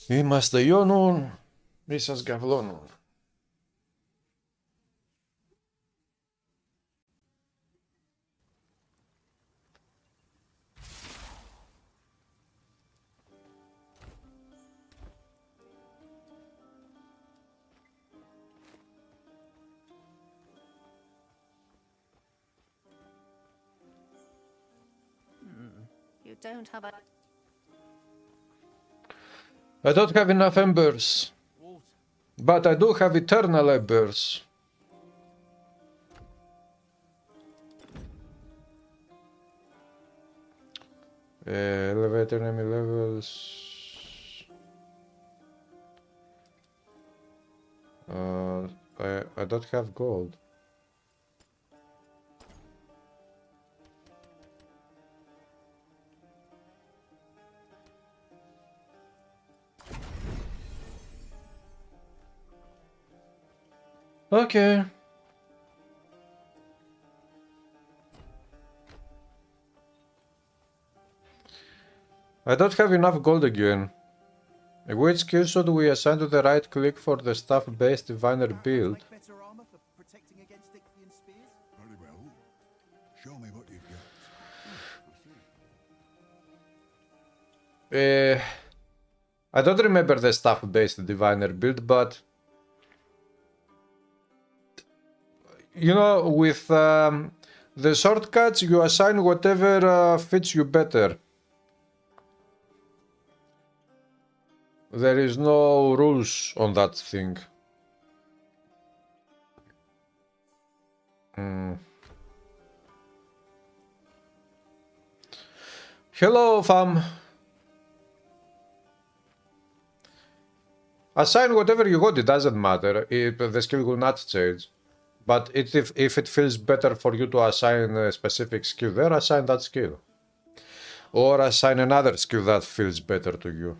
Είμαστε ιώνουν, μη σας γαυλώνουν. You don't have a... I don't have enough embers, but I do have eternal embers. Elevator enemy levels. I don't have gold. Okay. I don't have enough gold again. Which skill should we assign to the right click for the staff-based diviner build? Better armor for protecting against Ichthian spears? Very well. Show me what you've got. I don't remember the staff-based diviner build, but you know, with the shortcuts you assign whatever fits you better. There is no rules on that thing. Hello, fam. Assign whatever you want, it doesn't matter. The skill will not change. But if it feels better for you to assign a specific skill there, assign that skill. Or assign another skill that feels better to you.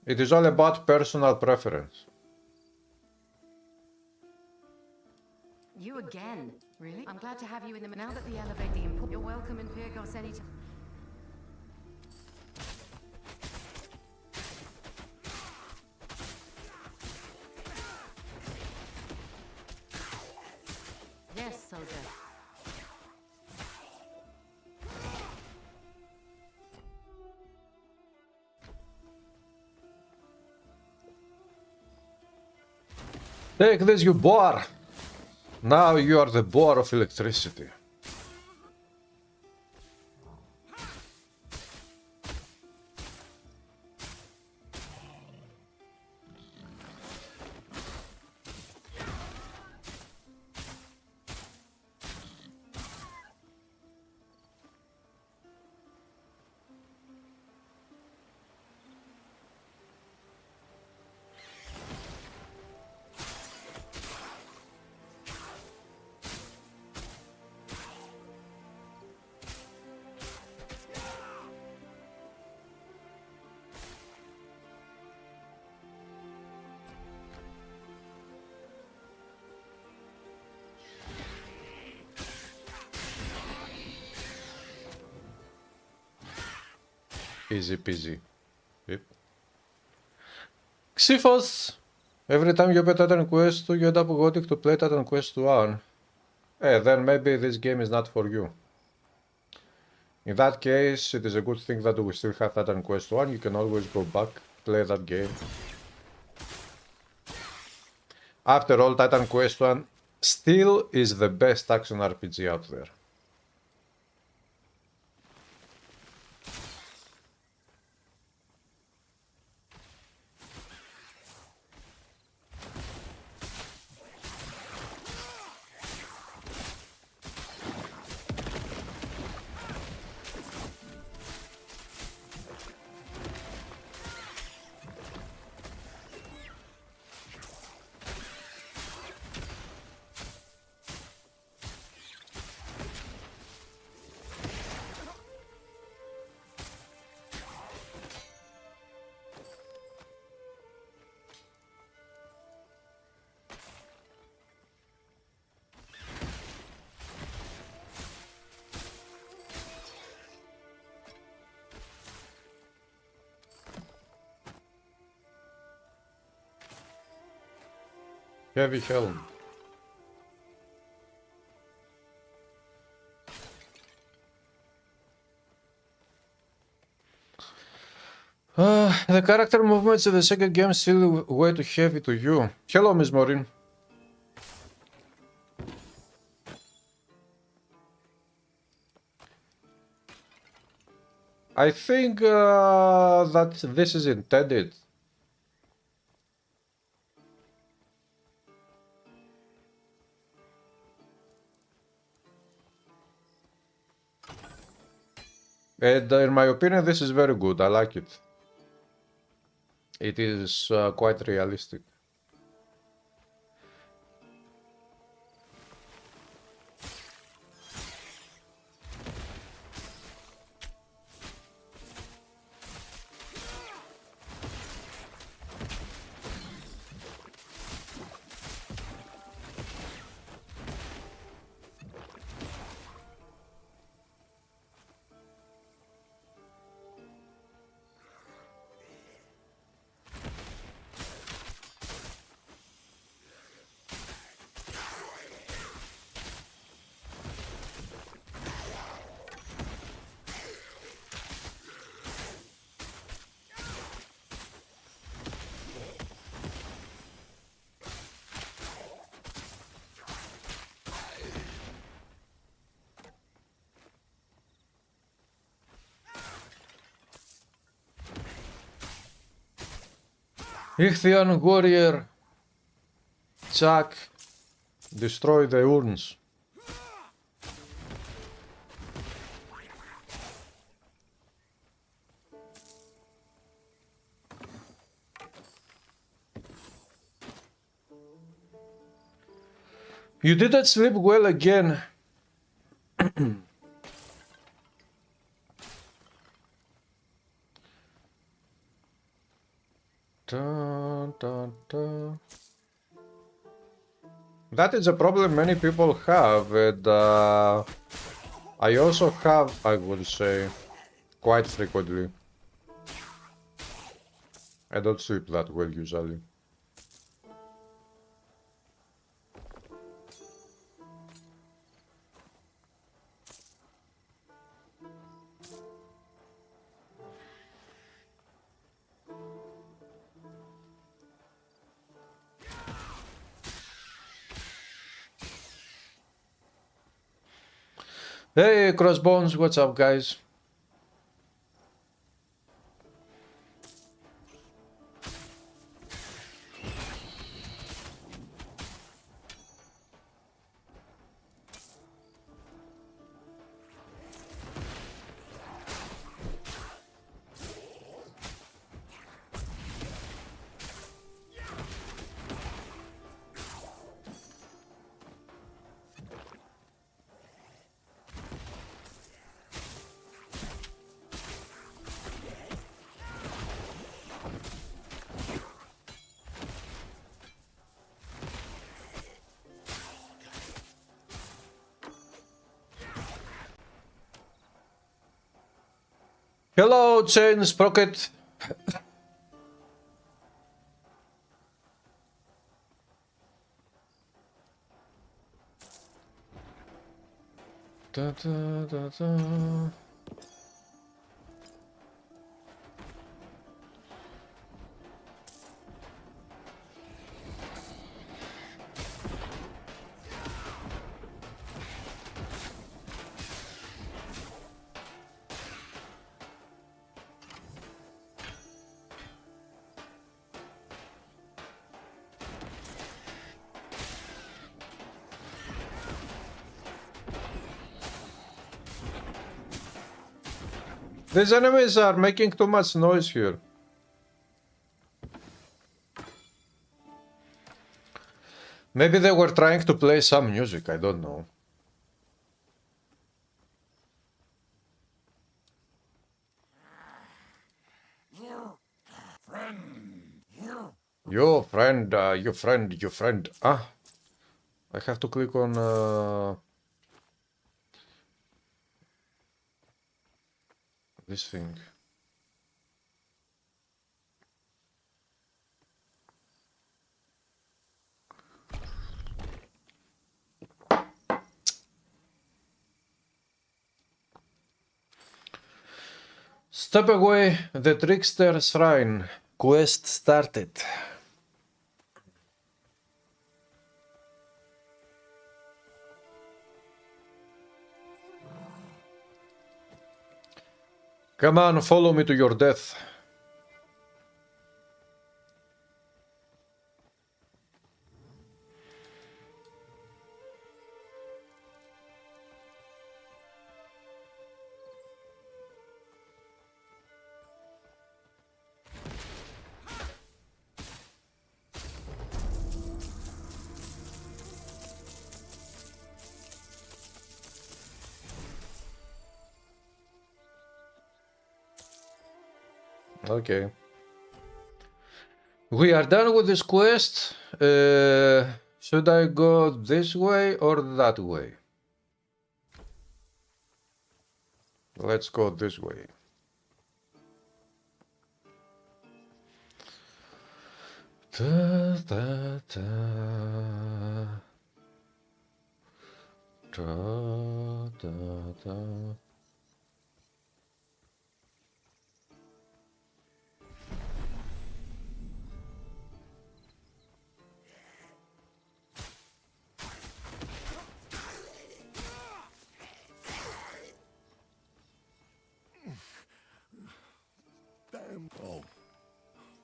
It is all about personal preference. You again? Really? I'm glad to have you in the... Now that the elevate the import... You're welcome in Pyrgos anytime. Yes, soldier. Take this, you boar! Now you are the boar of electricity. Easy peasy. Yep. Xifos! Every time you play Titan Quest 2, you end up wanting to play Titan Quest 1. Then maybe this game is not for you. In that case, it is a good thing that we still have Titan Quest 1. You can always go back, play that game. After all, Titan Quest 1 still is the best action RPG out there. Heavy helm. The character movements in the second game feel way too heavy to you. Hello, Miss Maureen. I think that this is intended. And in my opinion, this is very good. I like it. It is quite realistic. Ichthian warrior, Jack, destroy the urns. You didn't sleep well again. Dun, dun, dun. That is a problem many people have, and I also have, I would say, quite frequently. I don't sleep that well usually. Hey, Crossbones, what's up, guys? Hello, Chain Sprocket. Da, da, da, da. These enemies are making too much noise here. Maybe they were trying to play some music, I don't know. Your friend, your friend, your friend. Ah, I have to click on this thing. Step away, the Trickster Shrine. Quest started. Come on, follow me to your death. Okay. We are done with this quest. Should I go this way or that way? Let's go this way. Da, da, da. Da, da, da. Damn. Oh.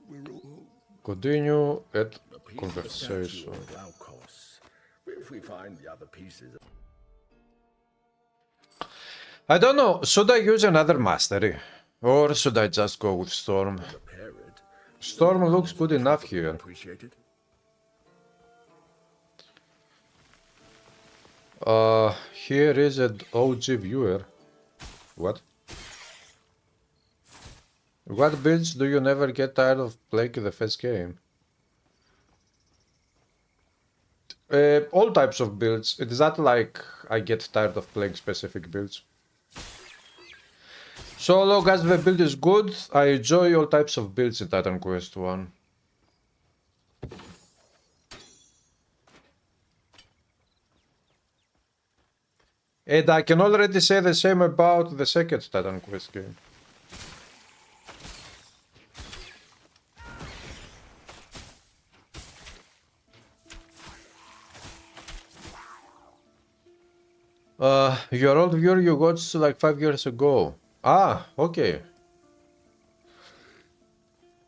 We're all. Continue at A piece conversation. of the statue of Glaukos. If we find the other pieces, I don't know, should I use another mastery? Or should I just go with Storm? repair it. Storm looks good enough here. Appreciate it. Here is an OG viewer. What? What builds do you never get tired of playing the first game? All types of builds. It is not like I get tired of playing specific builds. So long as the build is good, I enjoy all types of builds in Titan Quest 1. And I can already say the same about the second Titan Quest game. Your old viewer you watched like 5 years ago. Ah, okay.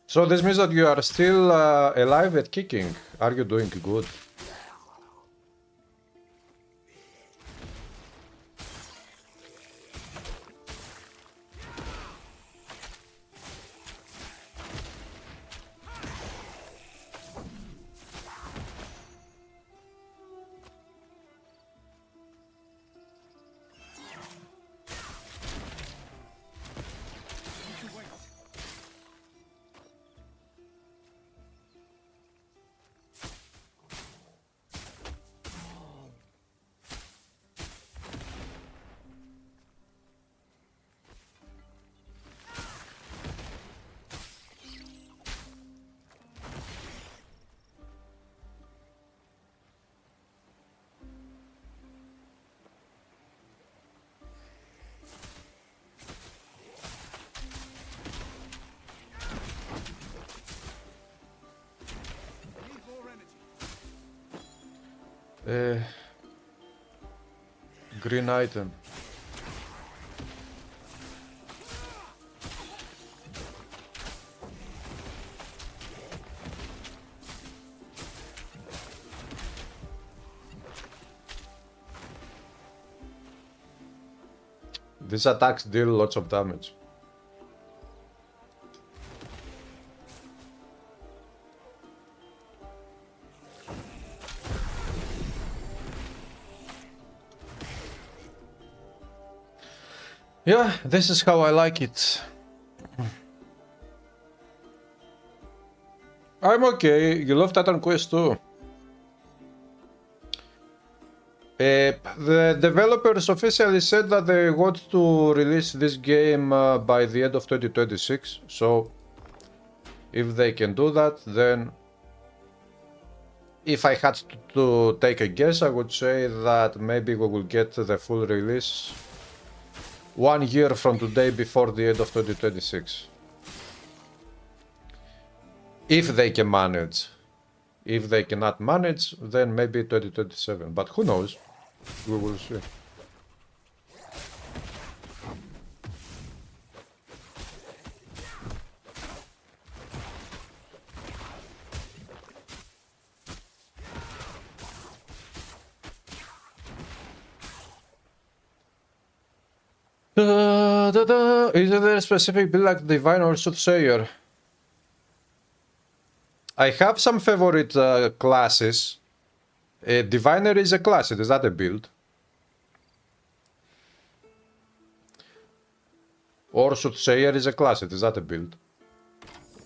So this means that you are still alive and kicking. Are you doing good? Need more energy. Green item. These attacks deal lots of damage. Yeah, this is how I like it. I'm okay. You love Titan Quest too. The developers officially said that they want to release this game by the end of 2026. So, if they can do that, then if I had to take a guess, I would say that maybe we will get the full release 1 year from today before the end of 2026. If they can manage. If they cannot manage, then maybe 2027. But who knows? We will see. Is there a specific build like Divine or Soothsayer? I have some favorite classes. Diviner is a class, it is not a build. Or Soothsayer is a class, it is not a build.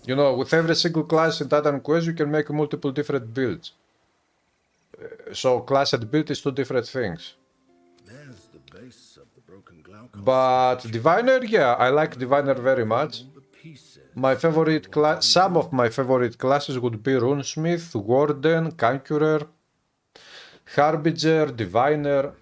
You know, with every single class in Titan Quest you can make multiple different builds. So class and build is two different things. There's the base of the broken Glaucon. But Diviner, yeah, I like Diviner very much. The pieces. My favorite class, some of my favorite classes would be Runesmith, Warden, Conqueror, Harbinger, Diviner.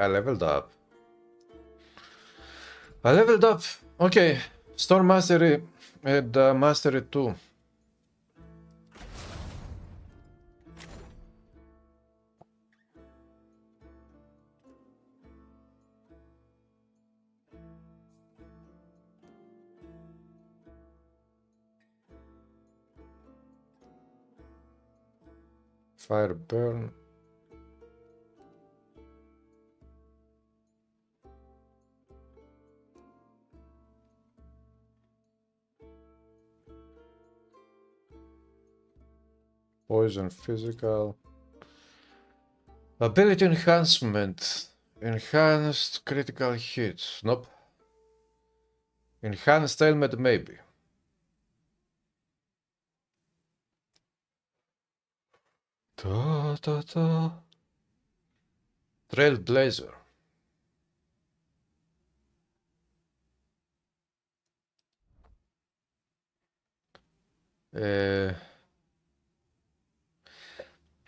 I leveled up. I leveled up. Okay. Storm Mastery and Mastery 2. Fire burn. Poison physical. Ability enhancement. Enhanced critical hits. Nope. Enhanced helmet maybe. Trailblazer.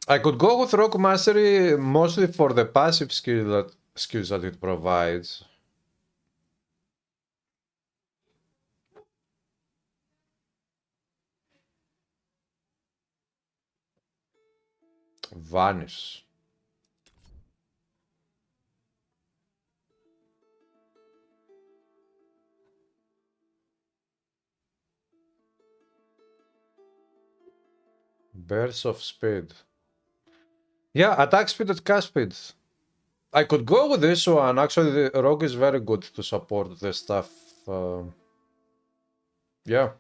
I could go with Rock Mastery mostly for the passive skills that it provides. Vanish. Burst of speed. Yeah, attack speed and cast speed. I could go with this one. Actually, the Rogue is very good to support the stuff. Yeah.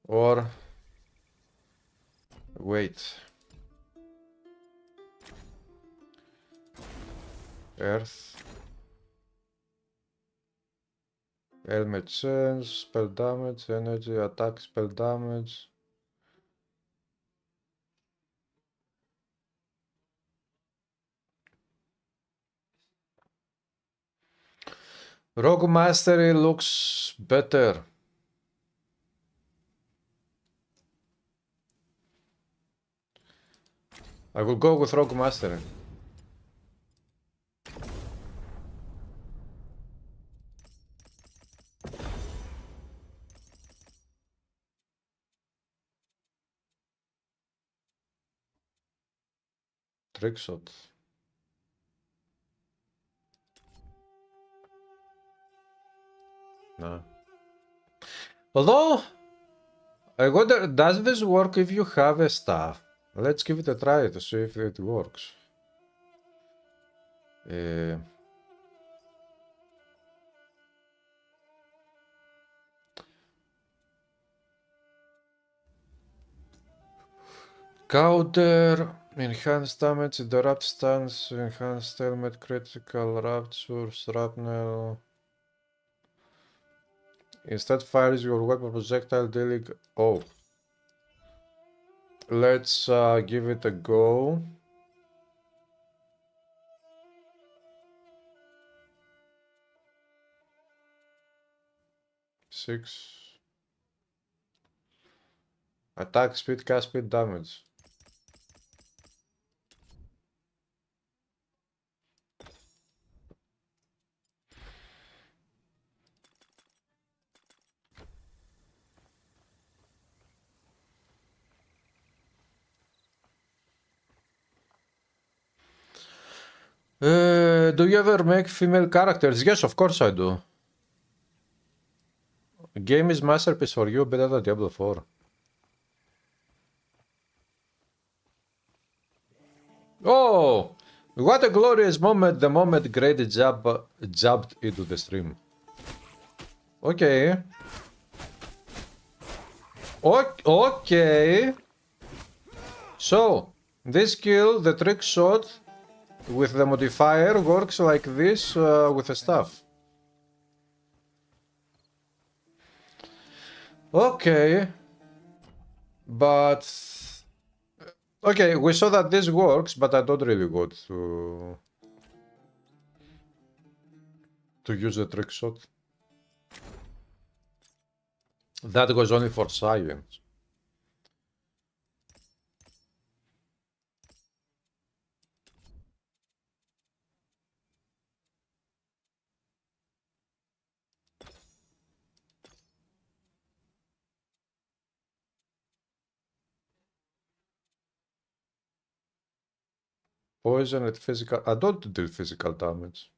Or... wait. Earth. Helmet change, spell damage, energy, attack, spell damage. Rogue Mastery looks better. I will go with Rogue Mastery. Trick shot. No. Although, I wonder, does this work if you have a staff? Let's give it a try to see if it works. Counter, enhanced damage, interrupt stance, enhanced helmet, critical, rapture, shrapnel. Instead fires your weapon projectile dealing... Oh. Let's give it a go. Six. Attack speed, cast speed, damage. Do you ever make female characters? Yes, of course I do. Game is masterpiece for you, better than Diablo 4. Oh, what a glorious moment! The moment Grady jabbed into the stream. Okay. Okay. So, this skill, the trick shot with the modifier, works like this with the staff. Okay. But... Okay, we saw that this works, but I don't really want to use the trick shot. That was only for science. Poison and physical... I don't deal physical damage.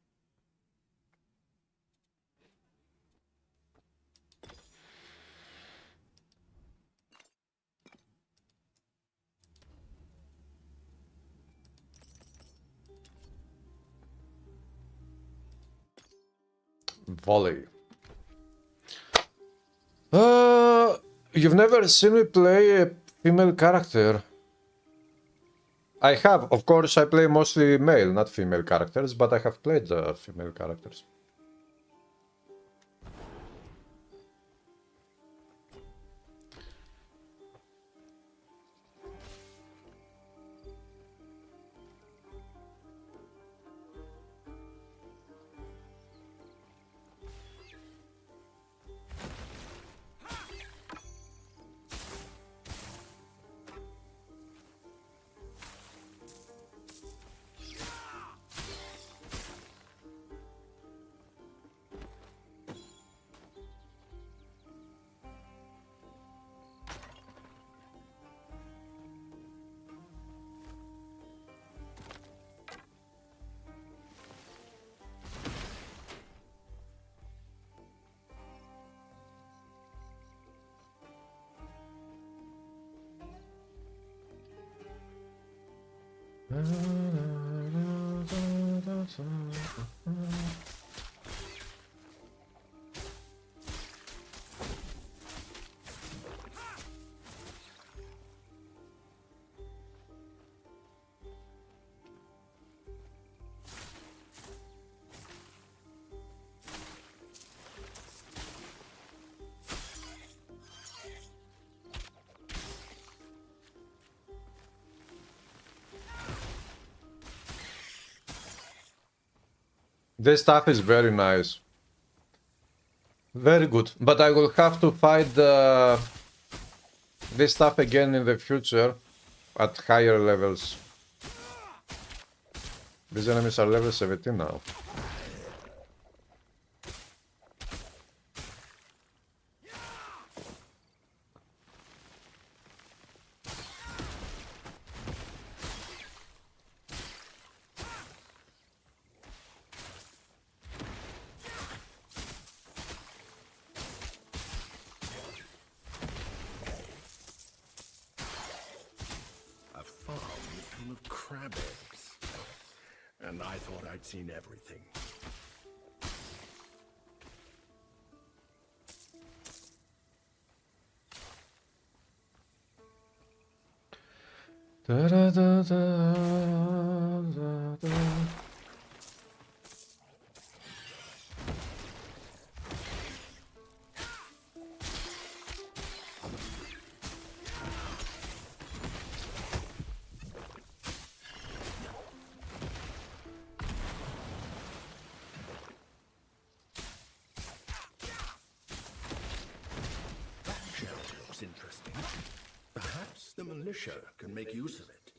Volley. You've never seen me play a female character. I have, of course, I play mostly male, not female characters, but I have played female characters. This stuff is very nice. Very good. But I will have to fight this stuff again in the future at higher levels. These enemies are level 17 now. Crab eggs. And I thought I'd seen everything. Da, da, da, da, da, da. militia can make use of it.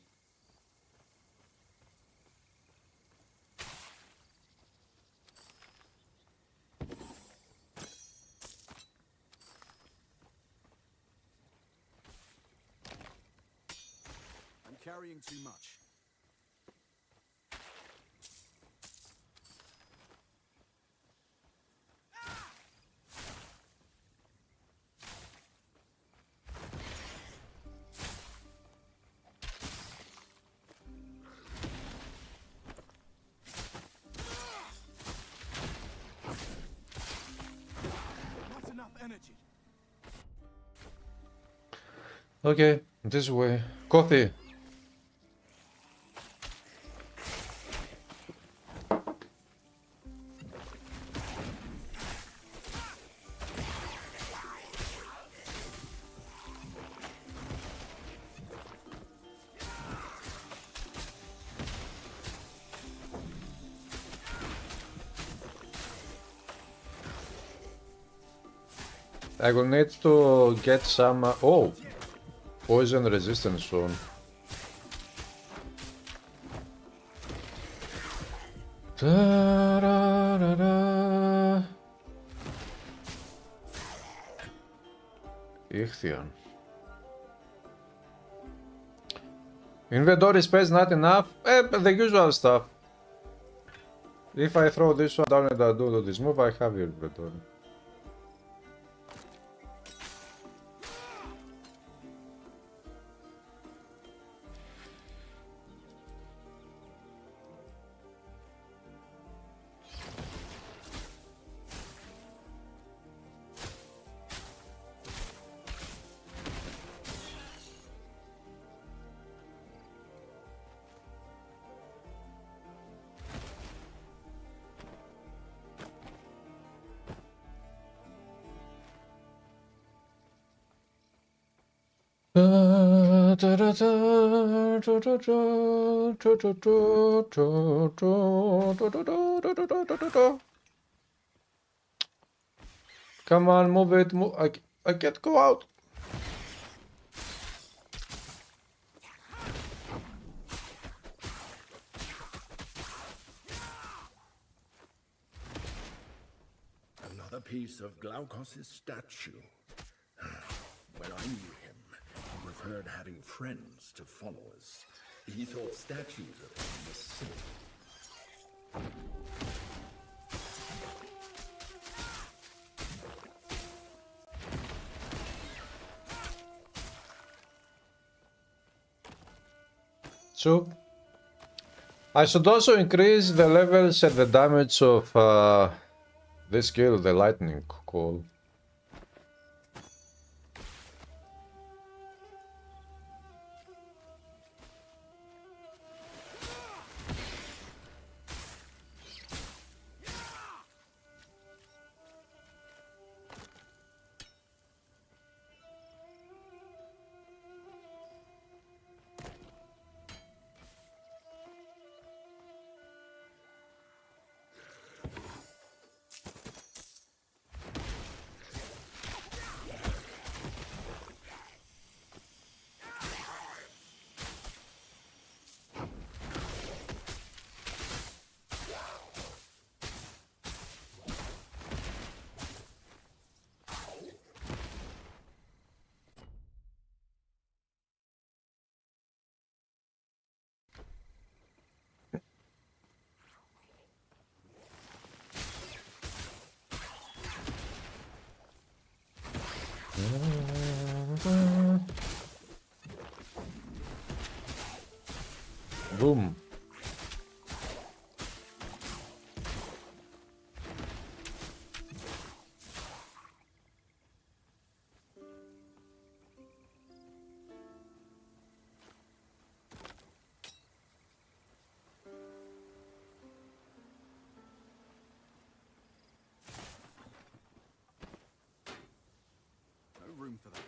I'm carrying too much. Not enough energy. Okay, this way. Coffee. I will need to get some. Oh, poison resistance soon. Ta-ra-ra-ra. Ichthion. Inventory space not enough? The usual stuff. If I throw this one down and I do this move, I have your inventory. Come on, move it, move. I can't go out. Another piece of Glaukos' statue. When I knew him, he preferred having friends to followers. He thought statues of him were silly. So, I should also increase the levels and the damage of this skill, the lightning call. Boom. No room for that.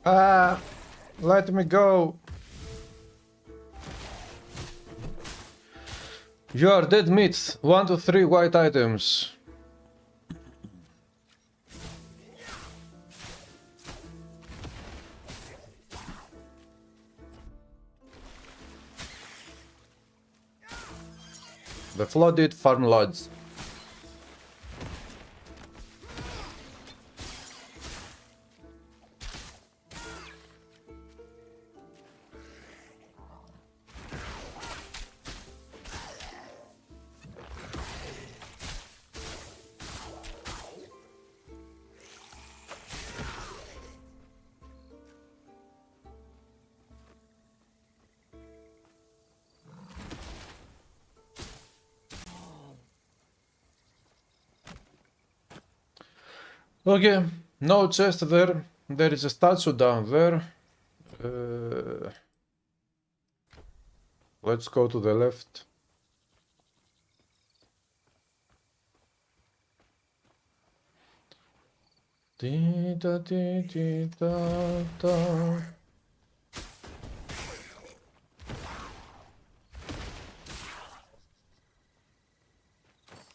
Ah, let me go. You are dead meat. 1 to 3 white items. The flooded farm lodge. Okay, no chest there. There is a statue down there. Let's go to the left. Dee da dee dee da da.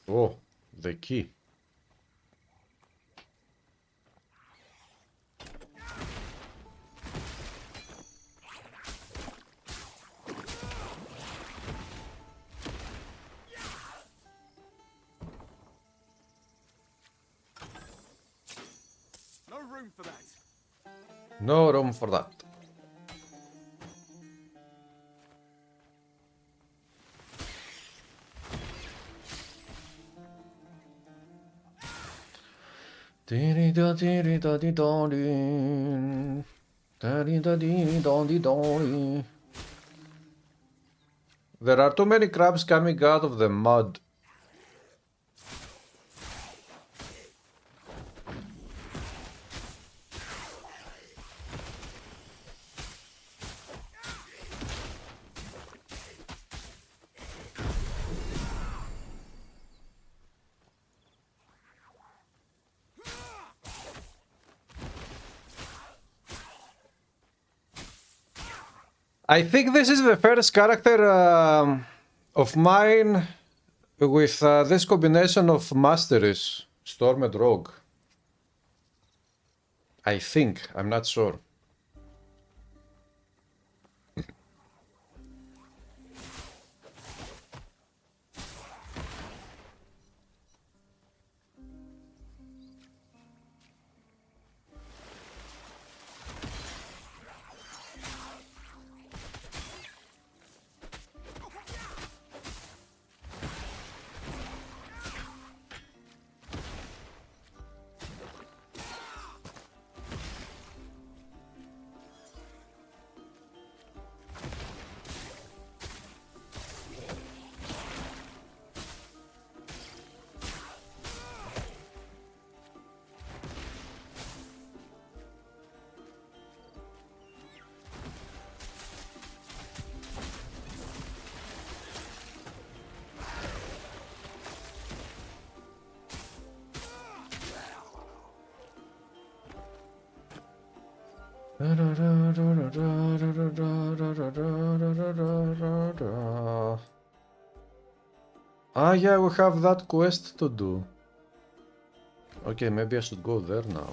Oh, the key. No room for that. No room for that. There are too many crabs coming out of the mud. I think this is the first character of mine with this combination of masteries, Storm and Rogue. I think, I'm not sure. Ah, yeah, we have that quest to do. Okay, maybe I should go there now.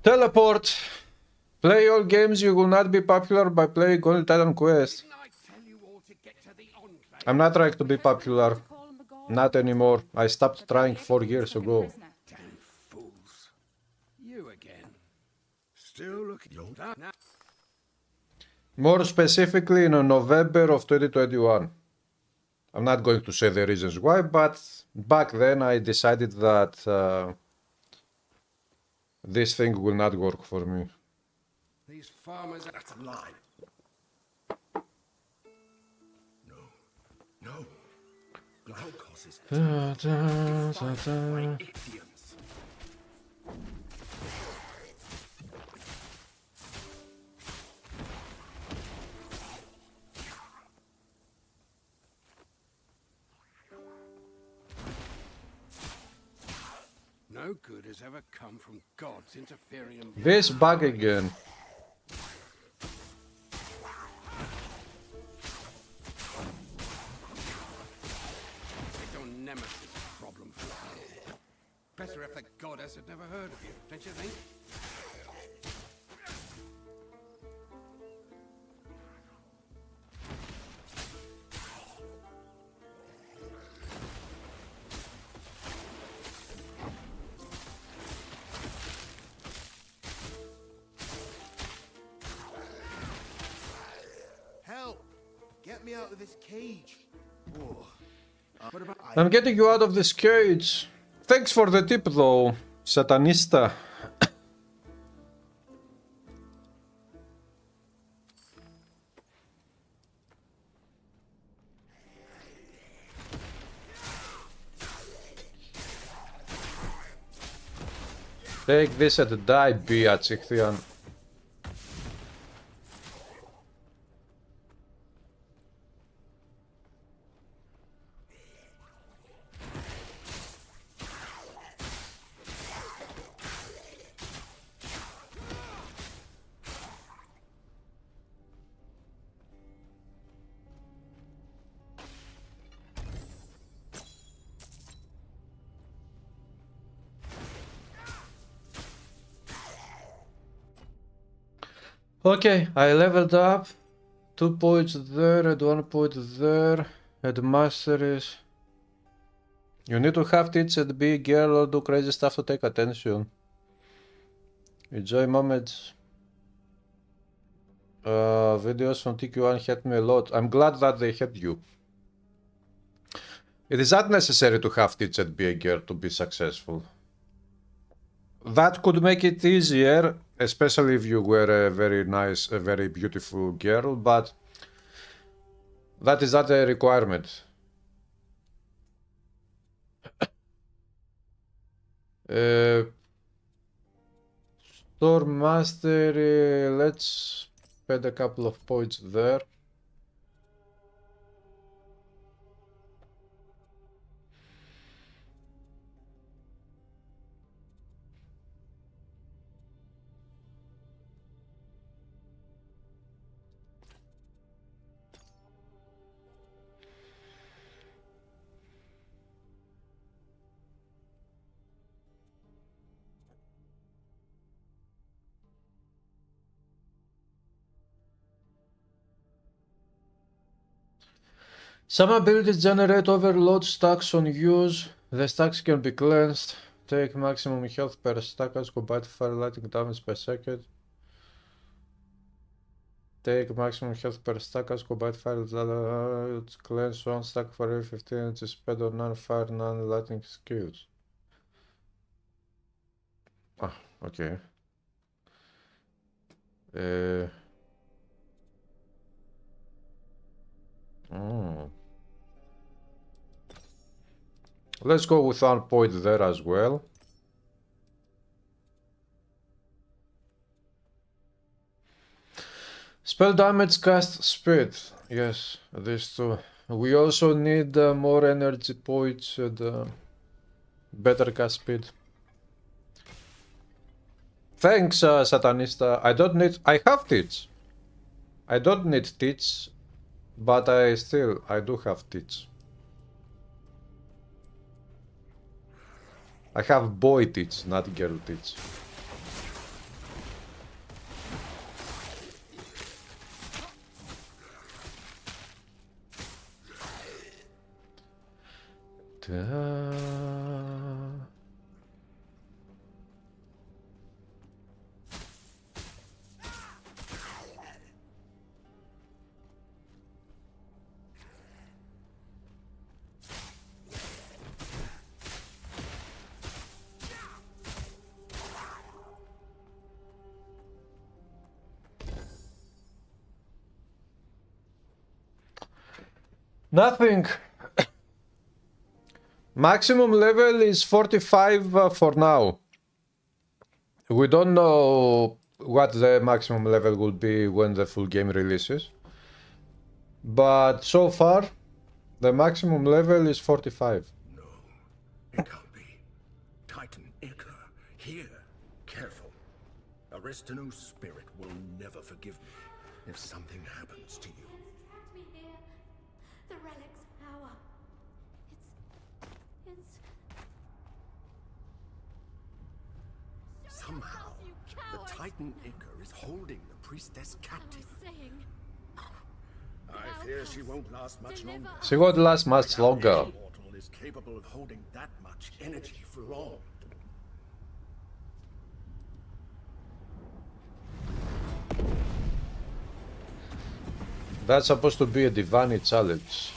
Teleport! Play all games, you will not be popular by playing only Titan Quest. I'm not trying to be popular. Not anymore. I stopped trying 4 years ago. Damn fools. You again. Still looking. More specifically in November of 2021. I'm not going to say the reasons why, but back then I decided that this thing will not work for me. These farmers. That's a lie. No. No. Glaukos is defined by Ichthyans. No good has ever come from gods interfering in This bug again. your nemesis problem for you. Better if the goddess had never heard of you, don't you think? Help! Get me out of this cage. Oh. What about I'm getting you out of this cage. Thanks for the tip though, Satanista. Take this and die, bitch, Ichthian. Okay, I leveled up. 2 points there and 1 point there. And masteries. You need to have tits and be a girl or do crazy stuff to take attention. Enjoy moments. Videos from TQ1 helped me a lot. I'm glad that they helped you. It is not necessary to have tits and be a girl to be successful. That could make it easier, especially if you were a very nice, a very beautiful girl, but that is not a requirement. Store Mastery, let's spend a couple of points there. Some abilities generate overload stacks on use. The stacks can be cleansed. Take maximum health per stack as combat fire lightning damage per second. Take maximum health per stack as combat fire cleanse 1 stack for every 15 energy spent on non-fire, non-lightning skills. Ah, okay. Let's go with 1 point there as well. Spell damage, cast speed. Yes, these two. We also need more energy points and better cast speed. Thanks, Satanista. I have tits. I don't need tits, but I do have tits. I have boy tits, not girl tits. Nothing. Maximum level is 45 for now. We don't know what the maximum level will be when the full game releases. But so far, the maximum level is 45. No, it can't be. Titan Ica, here. Careful. Aristino's spirit will never forgive me if something happens to you. Me here. The relic's power. It's... Somehow, You the coward! Titan Ica is holding the priestess I captive. was saying... I fear she won't last much longer. She won't last much longer. Any mortal is capable of holding that much energy for long. That's supposed to be a divine challenge.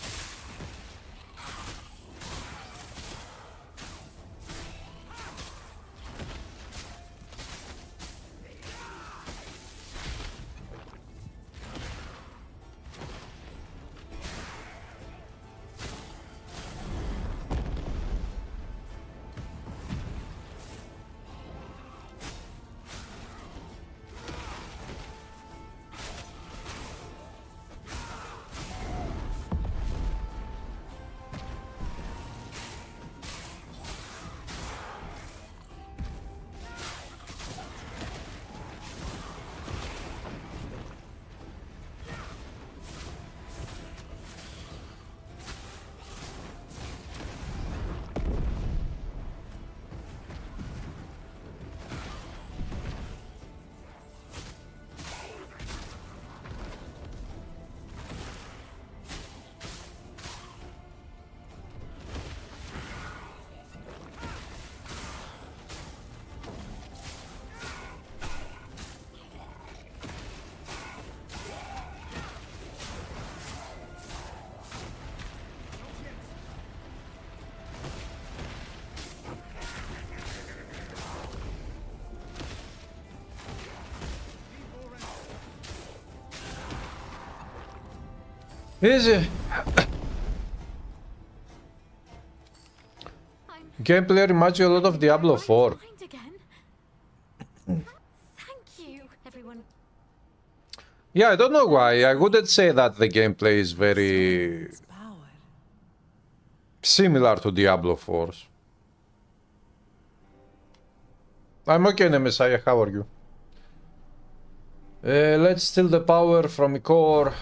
Easy. Gameplay reminds you a lot of Diablo 4. Mind again? Thank you, everyone. Yeah, I don't know why. I wouldn't say that the gameplay is very similar to Diablo 4's. I'm okay, Messiah. How are you? Let's steal the power from core.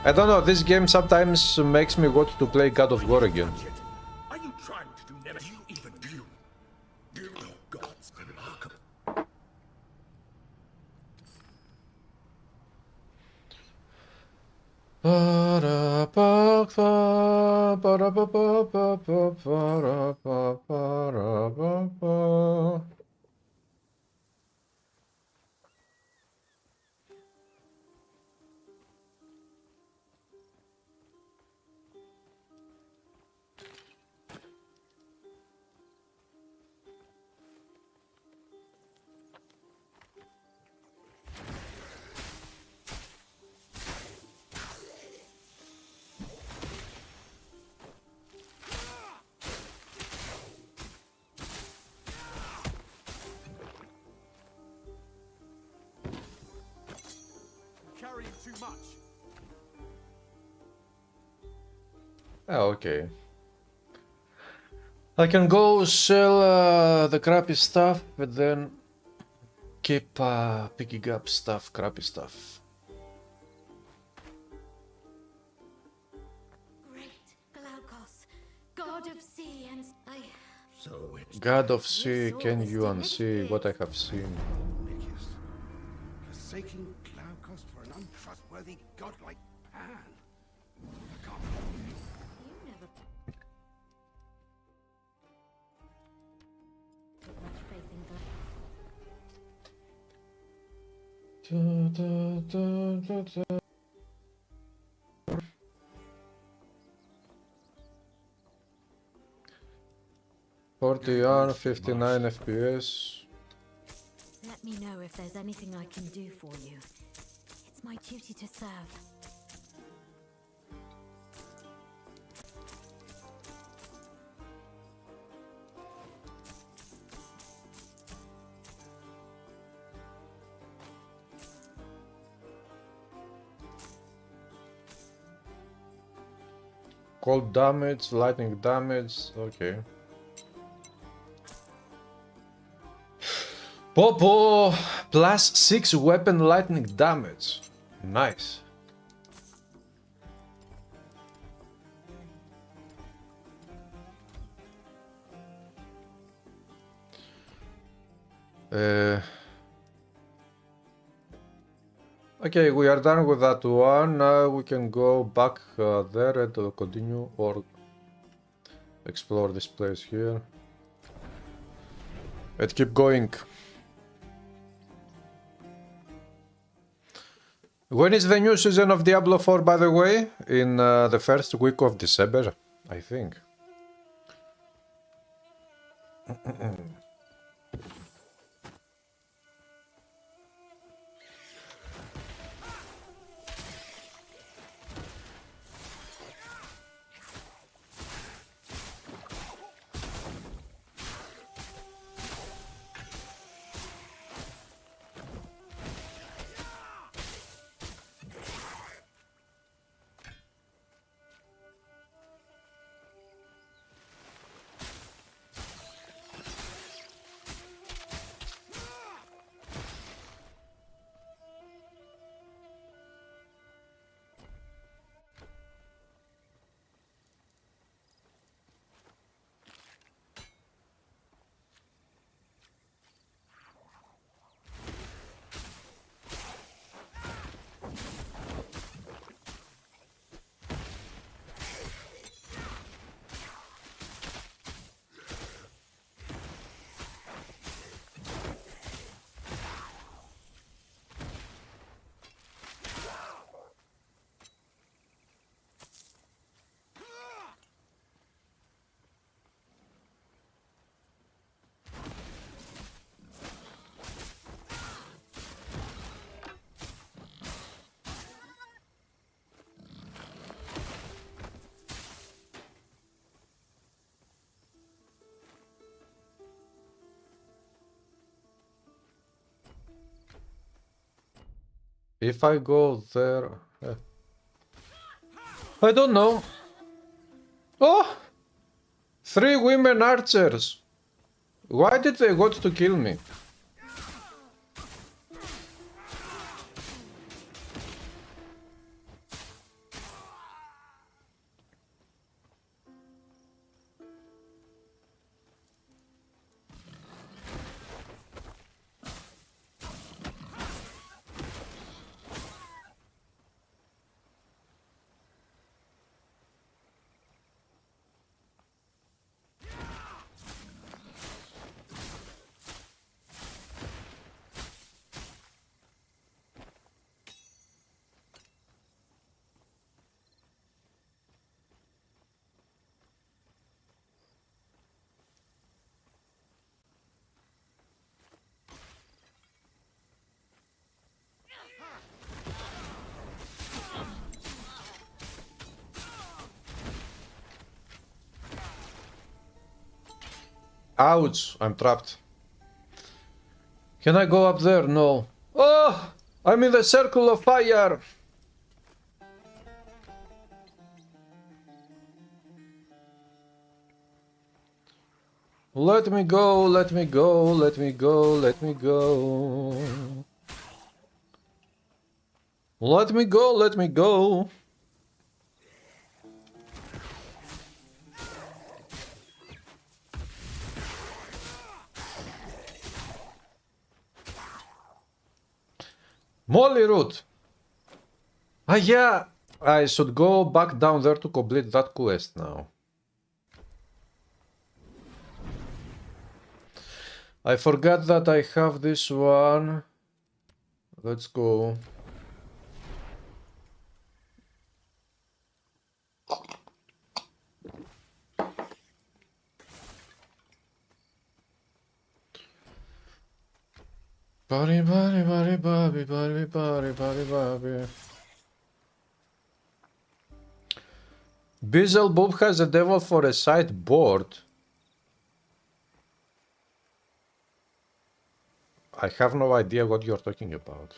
I don't know, this game sometimes makes me want to play God of War again. Are you trying to do Nemesis? Even you? You know God's remarkable. Carrying too much. Oh, okay. I can go sell the crappy stuff, but then keep picking up stuff, crappy stuff. Great Glaukos, God of Sea and... So it's God of Sea, can you unsee what I have seen? Nicias. Forsaking Glaukos for an untrustworthy god like Pan. I can't believe it. You never put much faith in Glaukos. 40 on 59 FPS. Let me know if there's anything I can do for you. It's my duty to serve. Cold damage, lightning damage, okay. Popo! Plus 6 weapon lightning damage. Nice. Okay, we are done with that one. Now we can go back there and continue or explore this place here. And keep going. When is the new season of Diablo 4, by the way? In the first week of December, I think. If I go there... I don't know. Oh! 3 women archers! Why did they want to kill me? Ouch, I'm trapped. Can I go up there? No. Oh! I'm in the circle of fire! Let me go, let me go, let me go, let me go. Let me go, let me go. Molly root. Ah yeah, I should go back down there to complete that quest now. I forgot that I have this one. Let's go. Body, body, body, body, body, body, body, body. Beelzebub has a devil for a sideboard. I have no idea what you're talking about.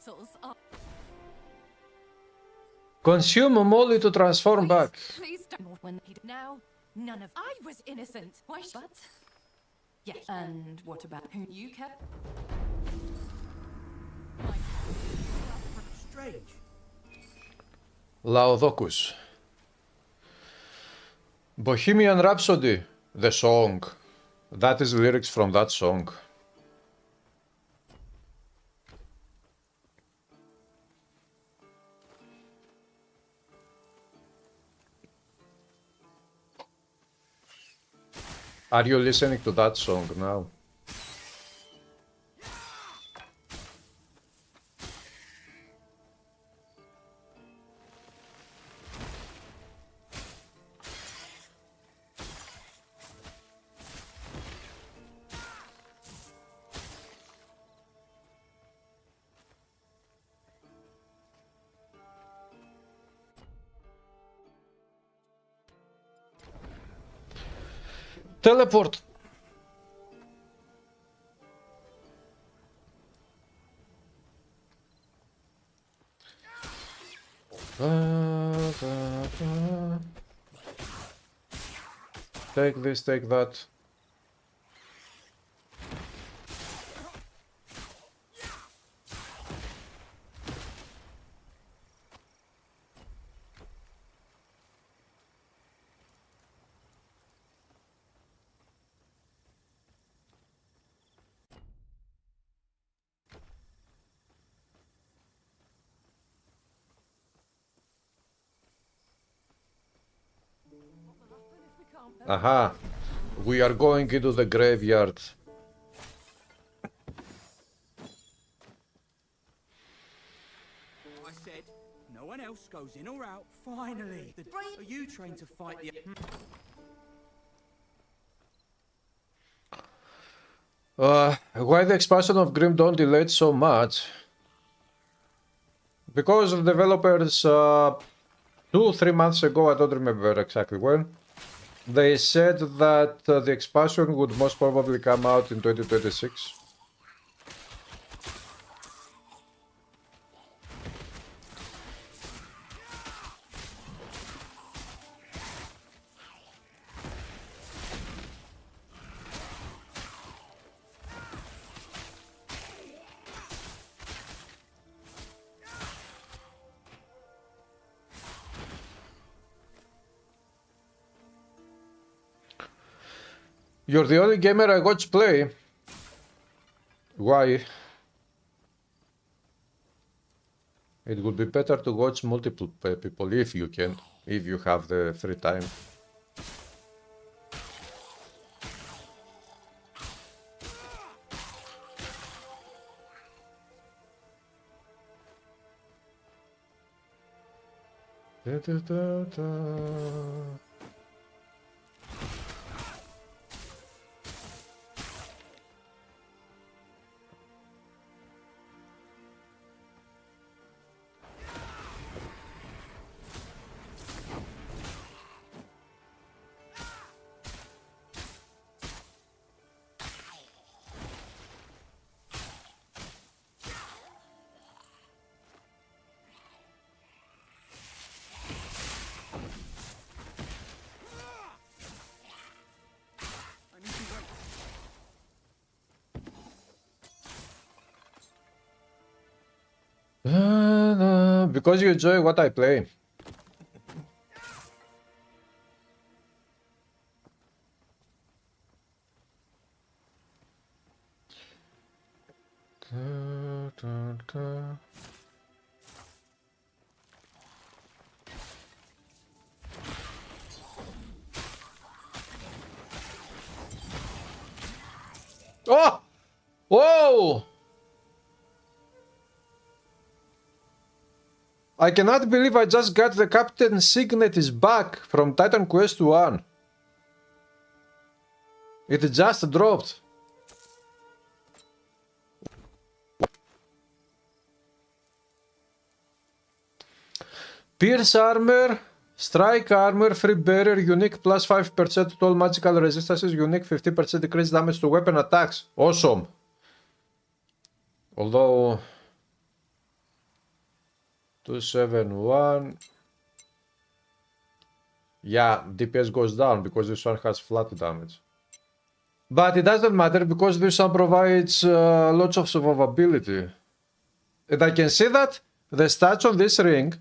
Souls are. Consume Molly to transform back. Please don't. When he now, none of. I was innocent. Why? But. Yes. And what about who you kept? Strange. Laodocus. Bohemian Rhapsody, the song. That is lyrics from that song. Are you listening to that song now? Teleport. Take this, take that. Aha, we are going into the graveyard. I said, no one else goes in or out. Finally, are you trained to fight the... Why the expansion of Grim Dawn delayed so much? Because the developers 2-3 months ago, I don't remember exactly when, they said that the expansion would most probably come out in 2026. You're the only gamer I watch play. Why? It would be better to watch multiple people if you can, if you have the free time. Da, da, da, da. Because you enjoy what I play. Oh! Whoa! I cannot believe I just got the Captain Signet is back from Titan Quest 1. It just dropped. Pierce armor, strike armor, free barrier, unique plus 5% to all magical resistances, unique 50% decrease damage to weapon attacks. Awesome. Although 271. Yeah, DPS goes down because this one has flat damage. But it doesn't matter because this one provides lots of survivability. And I can see that the stats on this ring,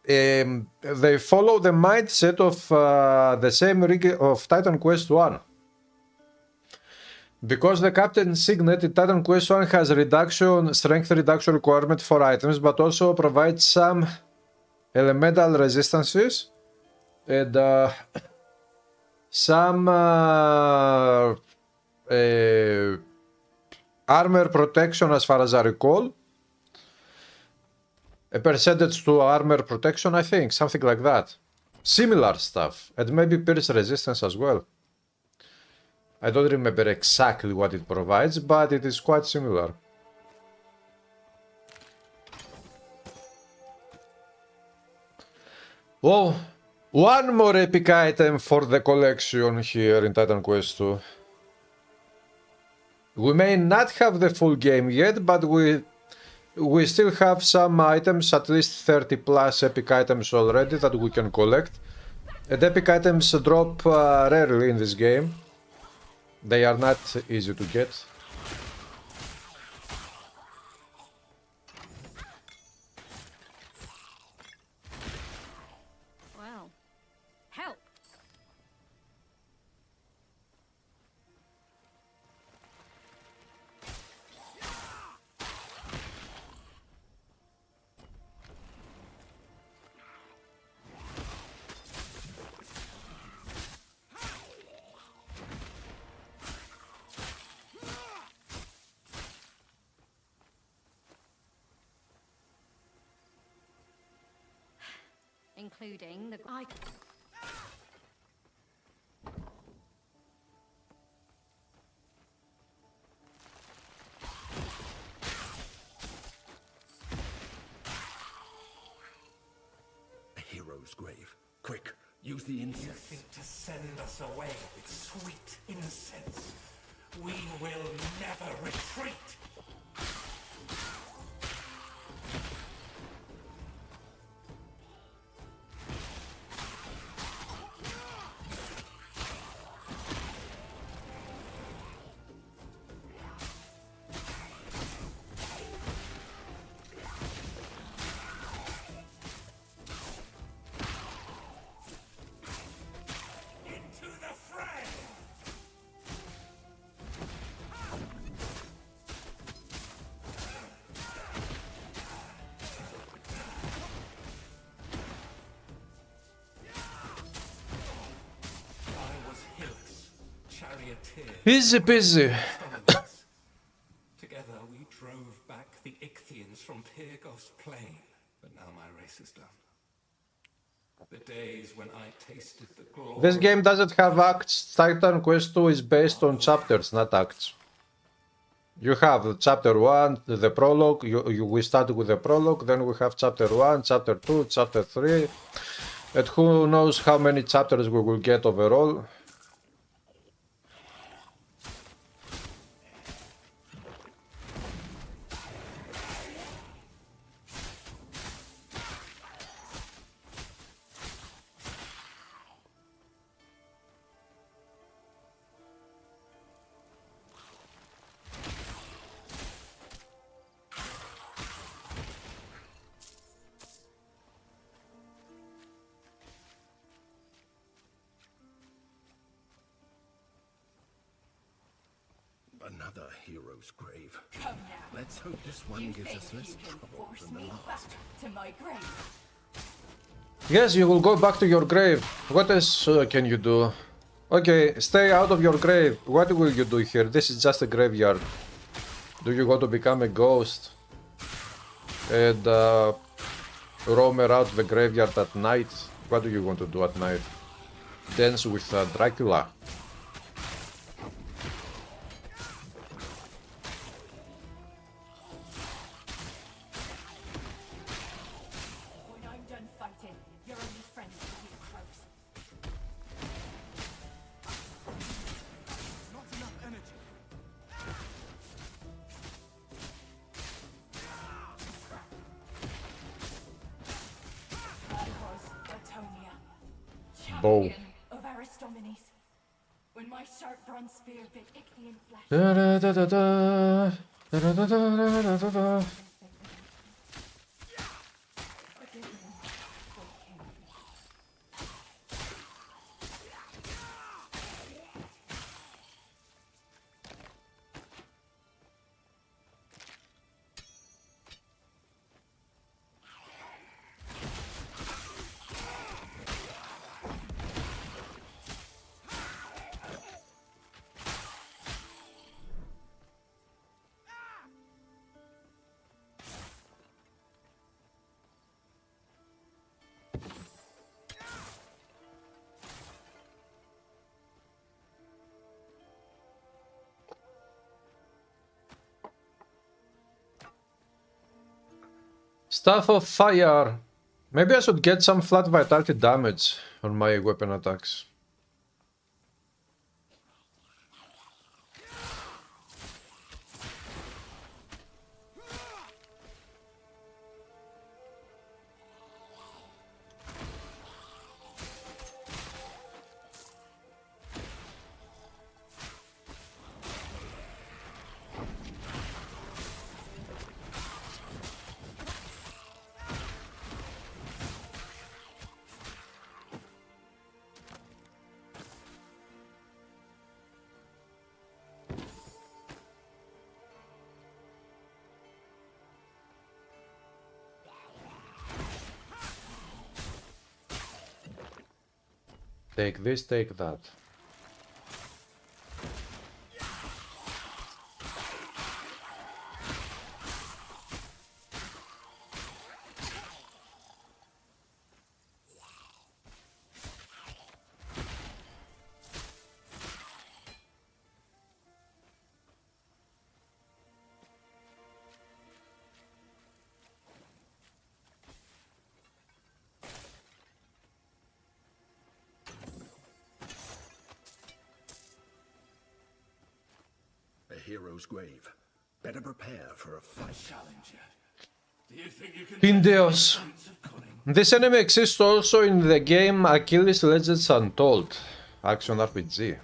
they follow the mindset of the same ring of Titan Quest 1. Because the Captain Signet in Titan Quest 1 has strength reduction requirement for items, but also provides some elemental resistances and some armor protection as far as I recall. A percentage to armor protection, I think, something like that. Similar stuff, and maybe pierce resistance as well. I don't remember exactly what it provides, but it is quite similar. Well, one more epic item for the collection here in Titan Quest 2. We may not have the full game yet, but we still have some items, at least 30 plus epic items already that we can collect. And epic items drop rarely in this game. They are not easy to get. Well, help. Including the A hero's grave. Quick, use the incense. Think to send us away with sweet innocence. We will never retreat. Easy peasy. Together we drove back the Ichthians from Pyrgos Plain, but now my race is done. The days when I tasted the glory. This game doesn't have acts. Titan Quest 2 is based on chapters, not acts. You have chapter 1, the prologue, we started with the prologue, then we have chapter 1, chapter 2, chapter 3, and who knows how many chapters we will get overall. Another hero's grave. Come now. Let's hope this one You gives think us less you can trouble force than the me last. back to my grave? Yes, you will go back to your grave. What else can you do? Okay, stay out of your grave. What will you do here? This is just a graveyard. Do you want to become a ghost and roam around the graveyard at night? What do you want to do at night? Dance with Dracula? When I'm done fighting, your only friends will be close. Not enough energy. bow. Of Aristomenes. When my sharp bronze spear bit Ichthian flesh. Da, da, da, da, da. Da, da, da, da, da, da, da. Staff of Fire. Maybe I should get some flat vitality damage on my weapon attacks. Take this, take that. A hero's grave. Better prepare for a fight. Challenger. Do you think you can Pindeos. This enemy exists also in the game Achilles Legends Untold, action RPG.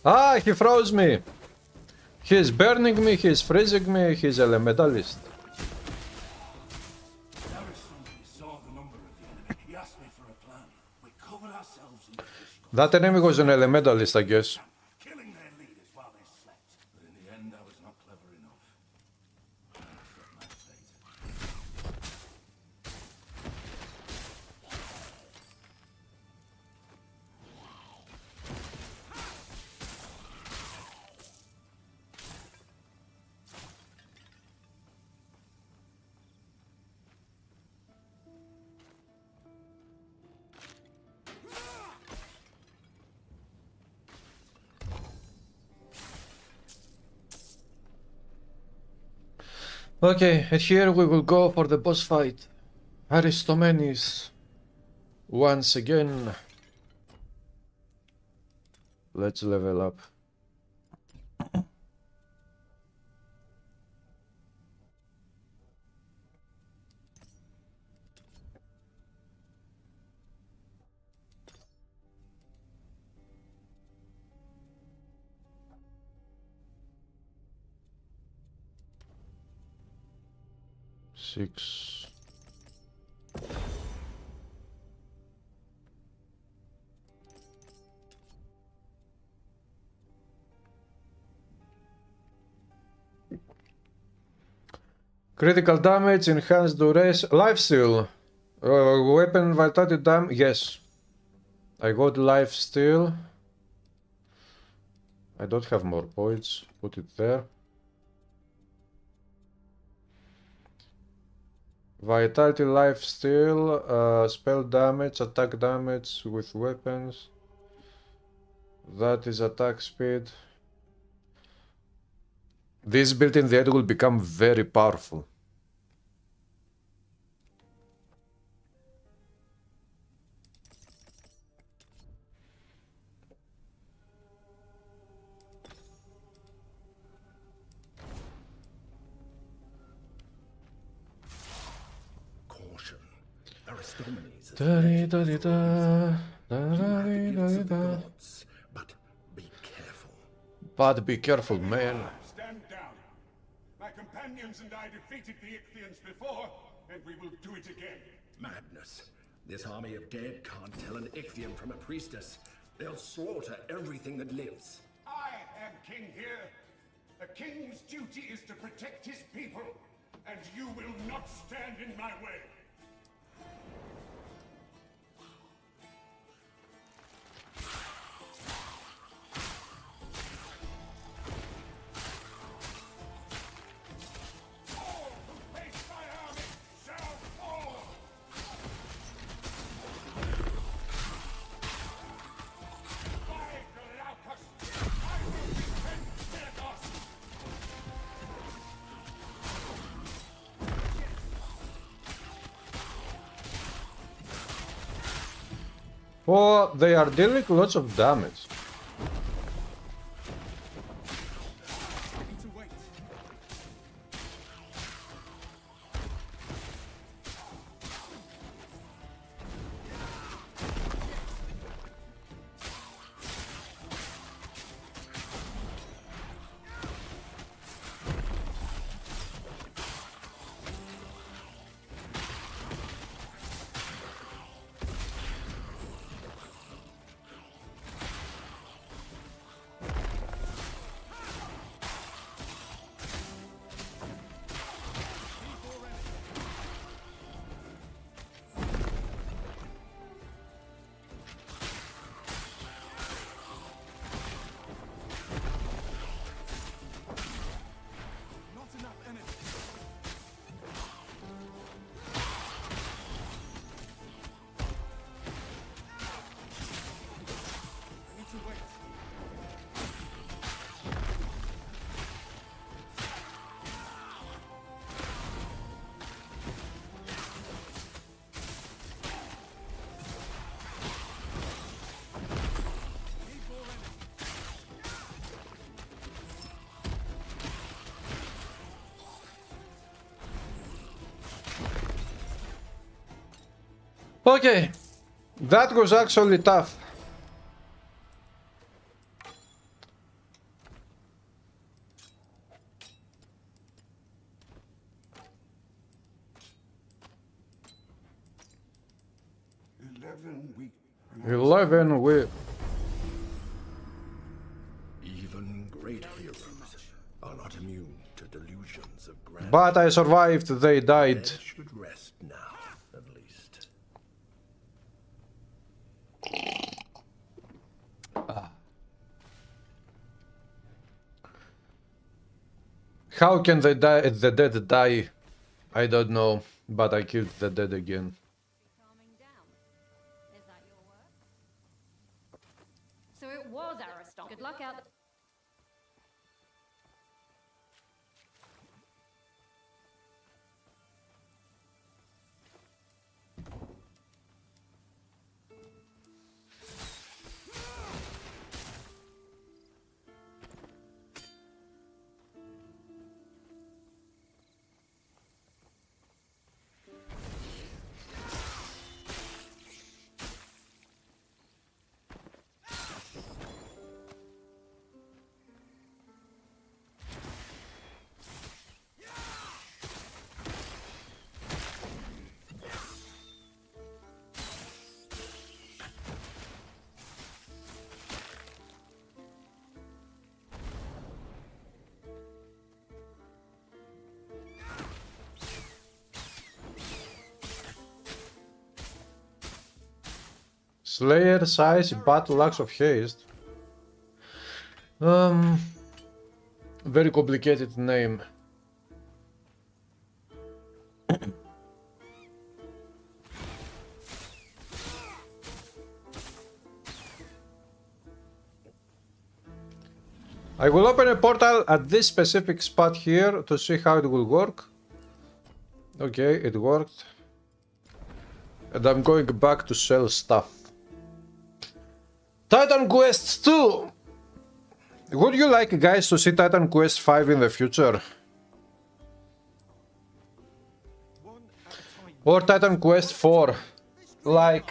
Ah, he froze me. He's burning me, he's freezing me, he's elementalist. That enemy was an elementalist, I guess. Killing their leaders while they slept. But in the end, I was not clever enough. I accept my fate. Okay, and here we will go for the boss fight. Aristomenes. Once again. Let's level up. Six. Critical damage, enhanced duration, lifesteal, weapon vitality damage. Yes, I got lifesteal. I don't have more points. Put it there. Vitality, lifesteal, spell damage, attack damage with weapons. That is attack speed. This built in the end will become very powerful. Caution. Aristomenes is gods, but be careful. But be careful, man. Stand down. My companions and I defeated the Ichthians before, and we will do it again. Madness. This army of dead can't tell an Ichthian from a priestess. They'll slaughter everything that lives. I am king here. A king's duty is to protect his people, and you will not stand in my way. All who face my army shall fall. By Glaucus, I will defend Pyrgos. Oh, they are dealing lots of damage. Need to wait. Not enough energy. I need to wait. Need more energy. Okay, that was actually tough. We 11 we... Even great heroes are not immune to delusions of grandeur. But I survived, they died. They should rest now, at least. How can they die? The dead die? I don't know, but I killed the dead again. Calming down. Is that your word? So it was Aristotle. Good luck out. Slayer size, but lacks of haste. Very complicated name. I will open a portal at this specific spot here to see how it will work. Okay, it worked. And I'm going back to sell stuff. Titan Quest 2! Would you like, guys, to see Titan Quest 5 in the future? Or Titan Quest 4? Like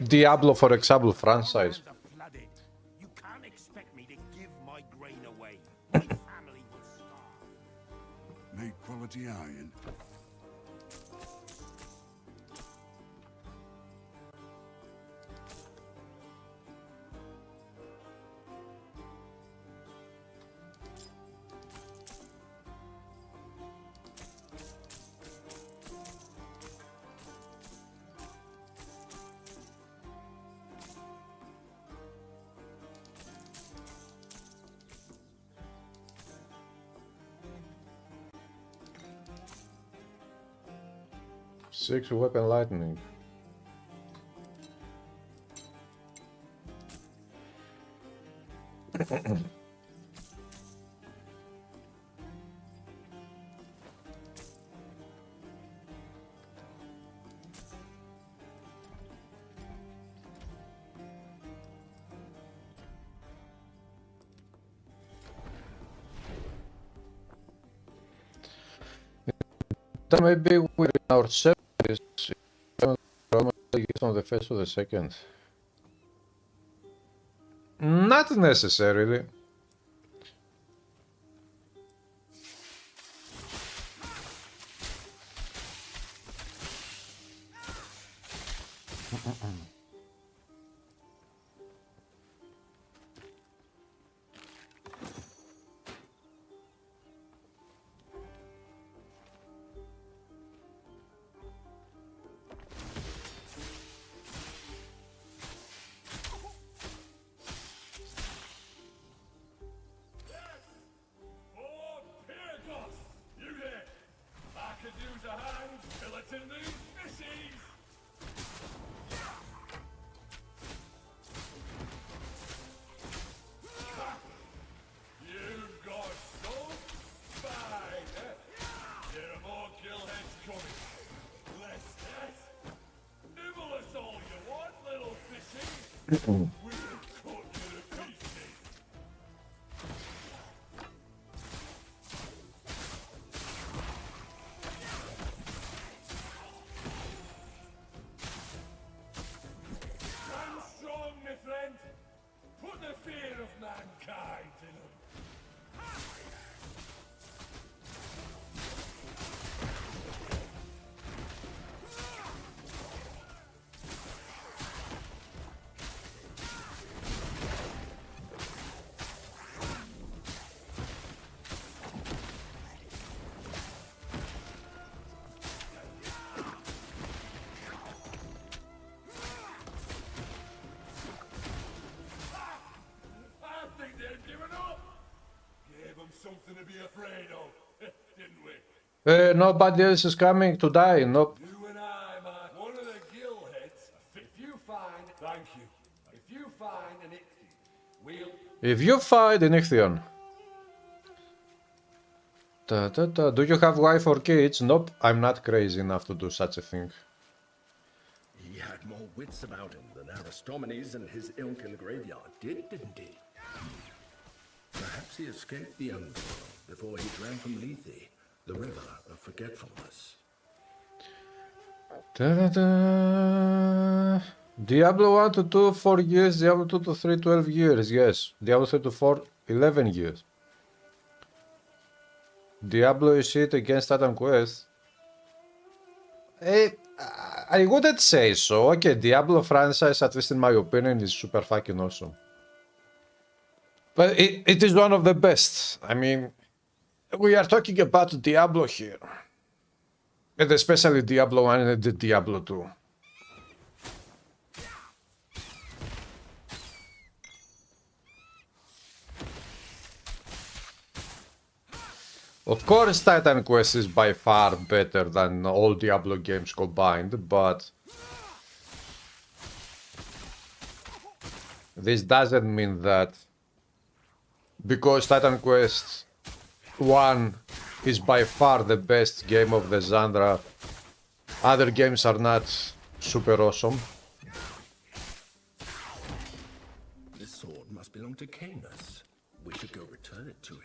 Diablo, for example, franchise. You can't expect me to give my grain away. My family will starve. Make quality iron. Six weapon lightning. Then maybe we're in our service on the first or the second. Not necessarily. Something to be afraid of, didn't we? Nobody else is coming to die. Nope. You and I, man. One of the gill heads. If you find, thank you. If you find an ichthy, we'll. If you find an Ichthion. Do you have wife or kids? Nope, I'm not crazy enough to do such a thing. He had more wits about him than Aristomenes and his ilk in the graveyard did, didn't he? Perhaps he escaped the underworld before he drank from Lethe, the river of forgetfulness. Diablo 1 to 2, 4 years. Diablo 2 to 3, 12 years. Yes. Diablo 3 to 4, 11 years. Diablo is shit against Titan Quest. I wouldn't say so. Okay, Diablo franchise, at least in my opinion, is super fucking awesome. But it is one of the best. I mean, we are talking about Diablo here. And especially Diablo 1 and the Diablo 2. Of course, Titan Quest is by far better than all Diablo games combined, but this doesn't mean that because Titan Quest 1 is by far the best game of the genre, other games are not super awesome. This sword must belong to Canis. We should go return it to him.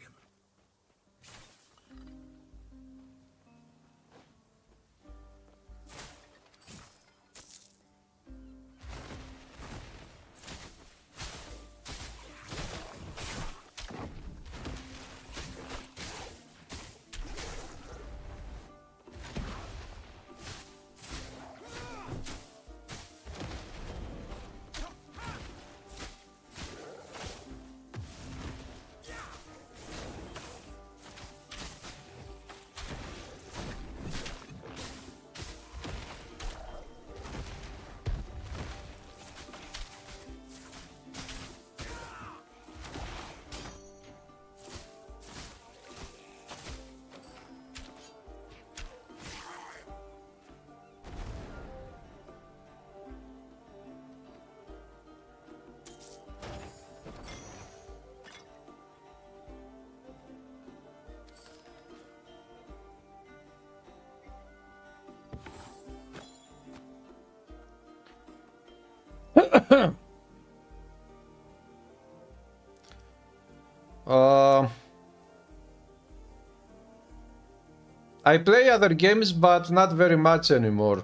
I play other games, but not very much anymore.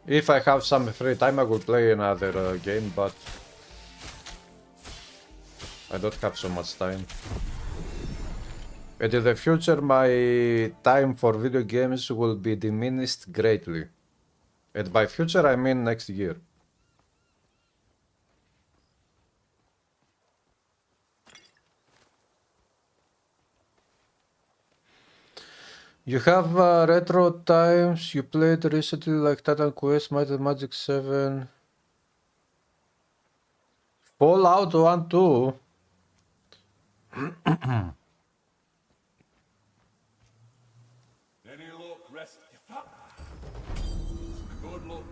If I have some free time, I will play another game, but I don't have so much time. And in the future, my time for video games will be diminished greatly. And by future, I mean next year. You have retro times you played recently, like Titan Quest, Might and Magic 7, Fallout 1, 2. Any luck, rest. Good luck.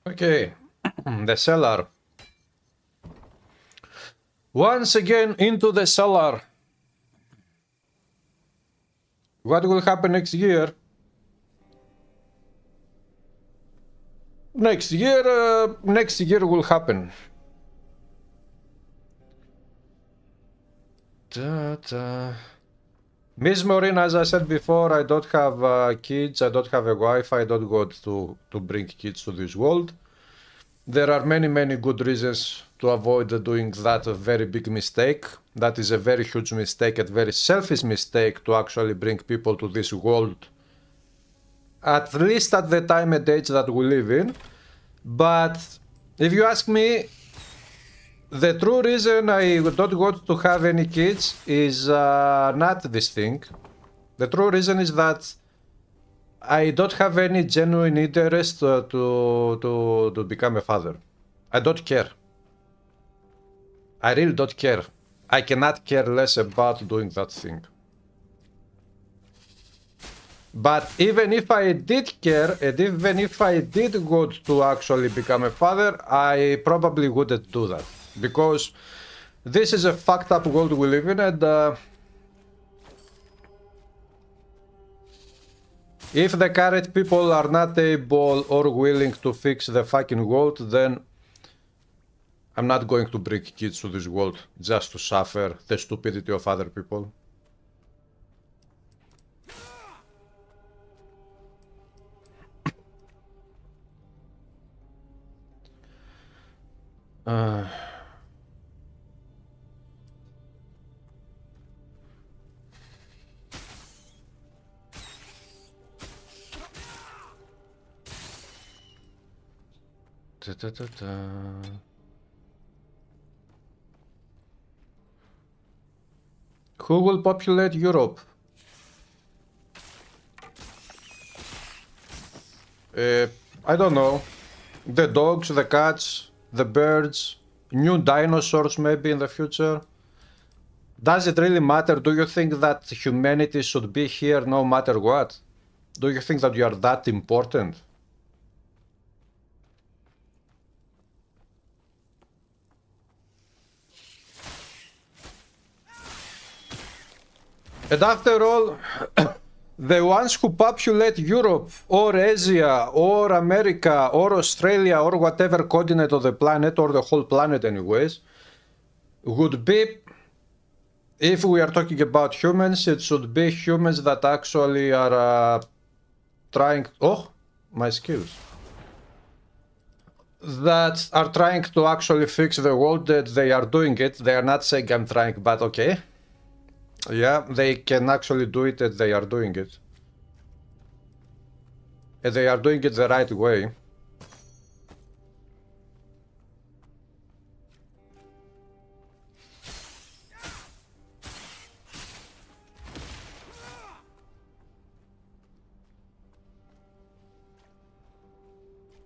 Okay, the cellar. Once again into the cellar. What will happen next year? Next year will happen. Miss Maureen, as I said before, I don't have kids, I don't have a wife, I don't want to bring kids to this world. There are many good reasons to avoid doing that very big mistake. That is a very huge mistake, a very selfish mistake to actually bring people to this world, at least at the time and age that we live in. But if you ask me, the true reason I don't want to have any kids is not this thing. The true reason is that I don't have any genuine interest to become a father. I don't care. I really don't care. I cannot care less about doing that thing. But even if I did care, and even if I did want to actually become a father, I probably wouldn't do that. Because this is a fucked up world we live in, and if the current people are not able or willing to fix the fucking world, then I'm not going to bring kids to this world just to suffer the stupidity of other people. Who will populate Europe? I don't know. The dogs, the cats, the birds, new dinosaurs maybe in the future. Does it really matter? Do you think that humanity should be here no matter what? Do you think that you are that important? And after all, the ones who populate Europe or Asia or America or Australia or whatever continent of the planet, or the whole planet anyways, would be, if we are talking about humans, it should be humans that actually are trying... Oh, my skills. That are trying to actually fix the world, that they are doing it. They are not saying I'm trying, but okay. Yeah, they can actually do it, and they are doing it. And they are doing it the right way.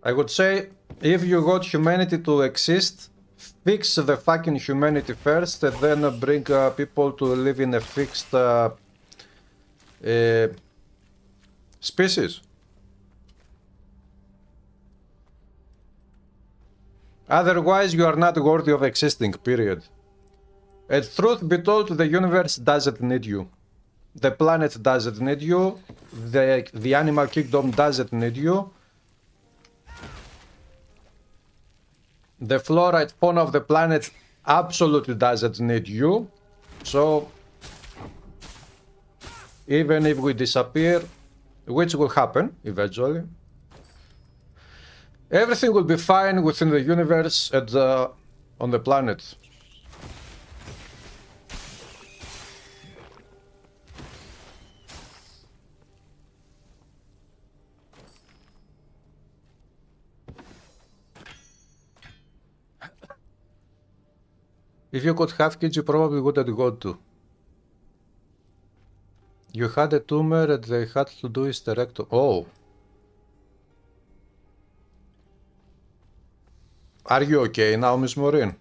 I would say, if you want humanity to exist, fix the fucking humanity first, and then bring people to live in a fixed species. Otherwise, you are not worthy of existing, period. And truth be told, the universe doesn't need you. The planet doesn't need you. The animal kingdom doesn't need you. The flora and fauna of the planet absolutely doesn't need you. So, even if we disappear, which will happen eventually, everything will be fine within the universe and on the planet. If you could have kids, you probably wouldn't go to. You had a tumor and they had to do hysterectomy. Oh. Are you okay now, Miss Maureen?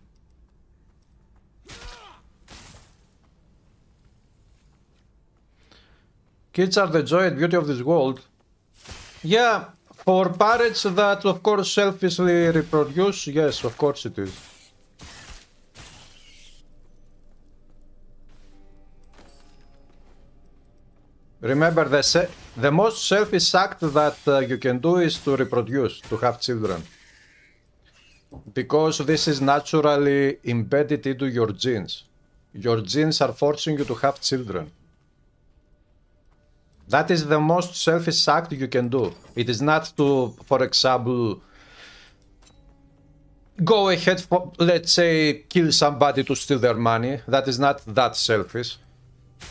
Kids are the joy and beauty of this world. Yeah, for parents that of course selfishly reproduce, yes, of course it is. Remember, the most selfish act that you can do is to reproduce, to have children. Because this is naturally embedded into your genes. Your genes are forcing you to have children. That is the most selfish act you can do. It is not to, for example, go ahead, for, let's say, kill somebody to steal their money. That is not that selfish.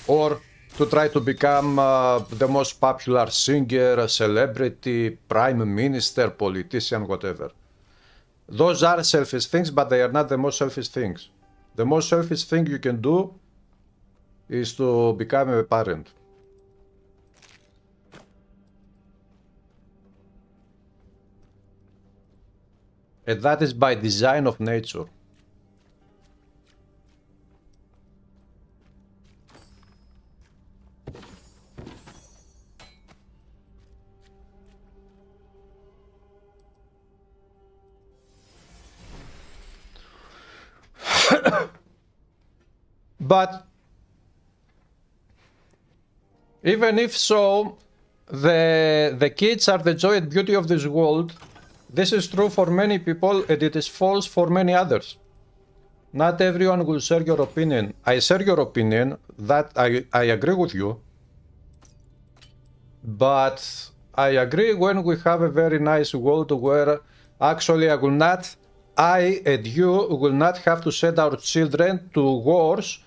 Or to try to become the most popular singer, celebrity, prime minister, politician, whatever. Those are selfish things, but they are not the most selfish things. The most selfish thing you can do is to become a parent. And that is by design of nature. But even if so, the kids are the joy and beauty of this world. This is true for many people and it is false for many others. Not everyone will share your opinion. I share your opinion, that I agree with you. But I agree when we have a very nice world where actually I and you will not have to send our children to wars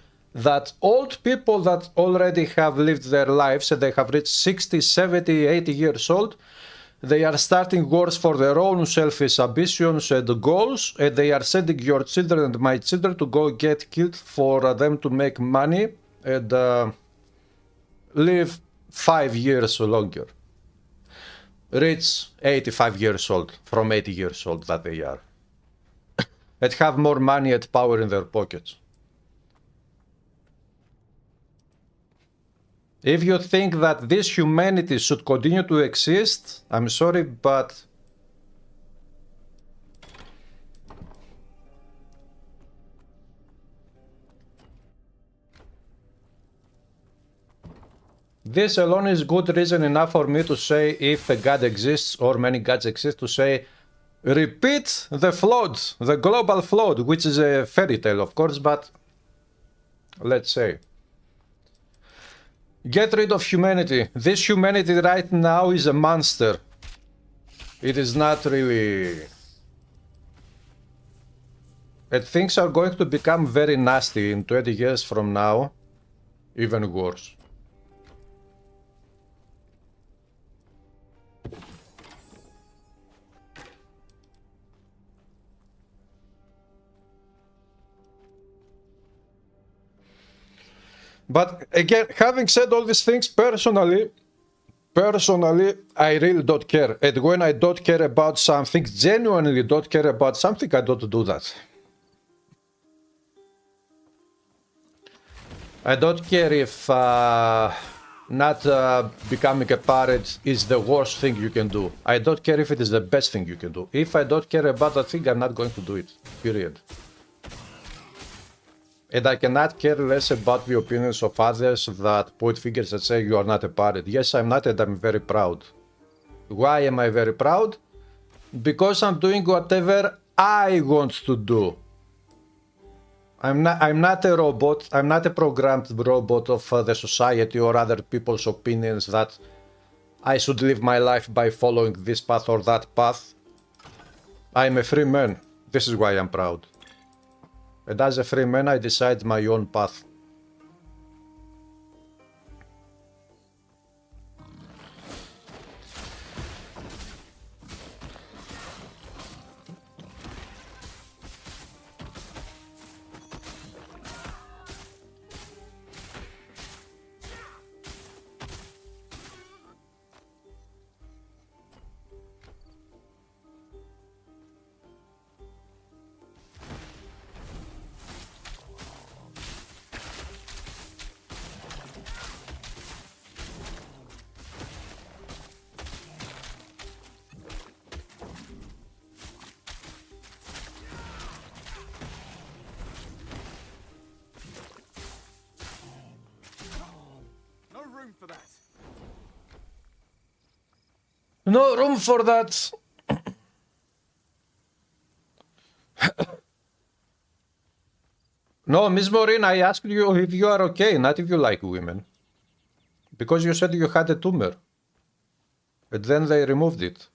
that old people that already have lived their lives and they have reached 60, 70, 80 years old, they are starting wars for their own selfish ambitions and goals, and they are sending your children and my children to go get killed for them to make money and live 5 years longer. Reach 85 years old, from 80 years old that they are. And have more money and power in their pockets. If you think that this humanity should continue to exist, I'm sorry, but this alone is good reason enough for me to say, if a god exists or many gods exist, to say, repeat the flood, the global flood, which is a fairy tale, of course, but let's say, get rid of humanity. This humanity right now is a monster. It is not really... And things are going to become very nasty in 20 years from now, even worse. But again, having said all these things, personally, I really don't care. And when I don't care about something, genuinely don't care about something, I don't do that. I don't care if not becoming a parent is the worst thing you can do. I don't care if it is the best thing you can do. If I don't care about that thing, I'm not going to do it. Period. And I cannot care less about the opinions of others that point fingers and say you are not a parent. Yes, I'm not, and I'm very proud. Why am I very proud? Because I'm doing whatever I want to do. I'm not a robot. I'm not a programmed robot of the society or other people's opinions that I should live my life by following this path or that path. I'm a free man. This is why I'm proud. And as a free man, I decide my own path. No room for that. No, Miss Maureen, I asked you if you are okay, not if you like women. Because you said you had a tumor. And then they removed it.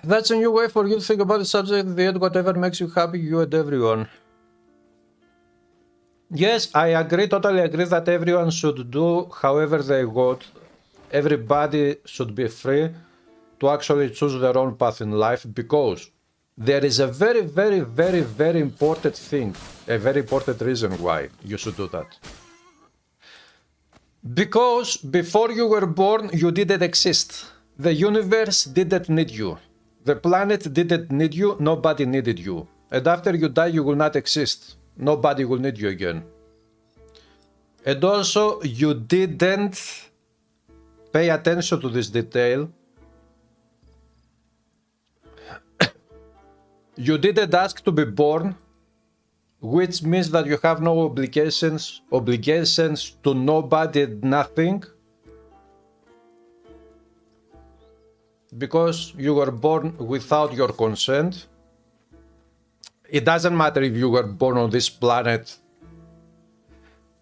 That's a new way for you to think about the subject at the end, whatever makes you happy, you and everyone. Yes, I agree, totally agree that everyone should do however they want. Everybody should be free to actually choose their own path in life, because there is a very, very, very, very important thing, a very important reason why you should do that. Because before you were born, you didn't exist. The universe didn't need you. The planet didn't need you. Nobody needed you. And after you die, you will not exist. nobody will need you again. And also, you didn't pay attention to this detail. You didn't ask to be born, which means that you have no obligations to nobody and nothing, because you were born without your consent. It doesn't matter if you were born on this planet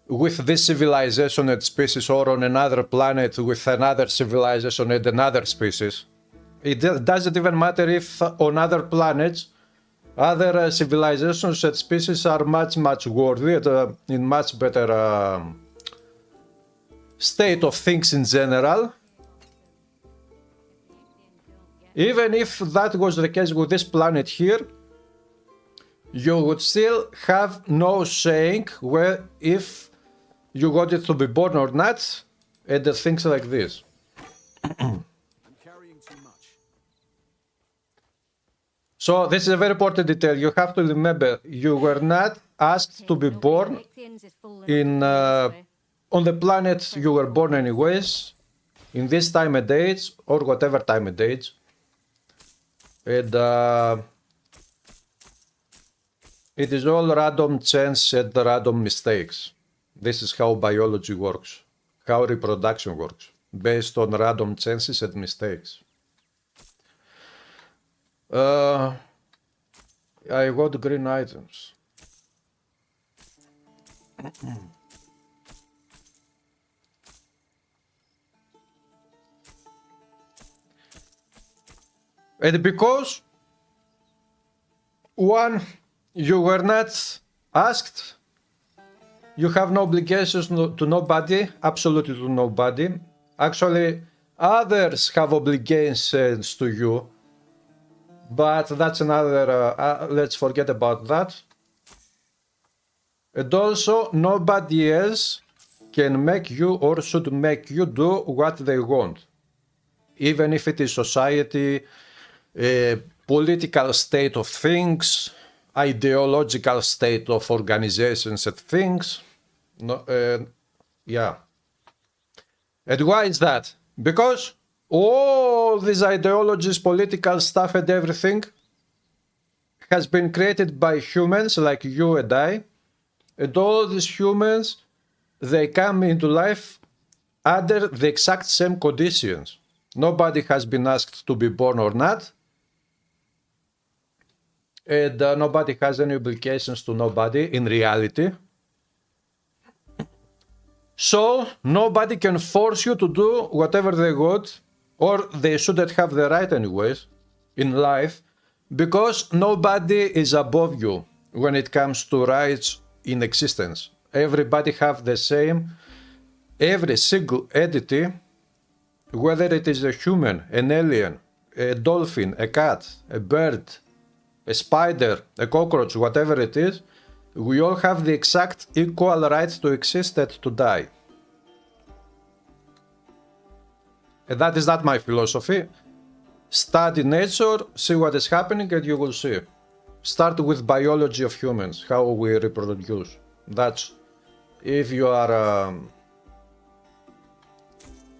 with this civilization and species, or on another planet with another civilization and another species. It doesn't even matter if on other planets other civilizations and species are much worthy, in much better state of things in general. Even if that was the case with this planet here, you would still have no saying where if you wanted to be born or not, and things like this. I'm carrying too much. So this is a very important detail. You have to remember, you were not asked to be born in on the planet you were born anyways, in this time and age, or whatever time and age. And it is all random chance and random mistakes. This is how biology works, how reproduction works, based on random chances and mistakes. I got green items. And because one, you were not asked, you have no obligations to nobody, absolutely to nobody. Actually, others have obligations to you, but that's another, let's forget about that. And also, nobody else can make you or should make you do what they want. Even if it is society, political state of things, ideological state of organizations and things. No, yeah. And why is that? Because all these ideologies, political stuff and everything has been created by humans like you and I. And all these humans, they come into life under the exact same conditions. Nobody has been asked to be born or not. And nobody has any obligations to nobody in reality. So nobody can force you to do whatever they want, or they shouldn't have the right anyways in life, because nobody is above you when it comes to rights in existence. Everybody have the same, every single entity, whether it is a human, an alien, a dolphin, a cat, a bird, a spider, a cockroach, whatever it is, we all have the exact equal right to exist and to die. And that is not my philosophy. Study nature, see what is happening, and you will see. Start with biology of humans, how we reproduce. That's, if you are,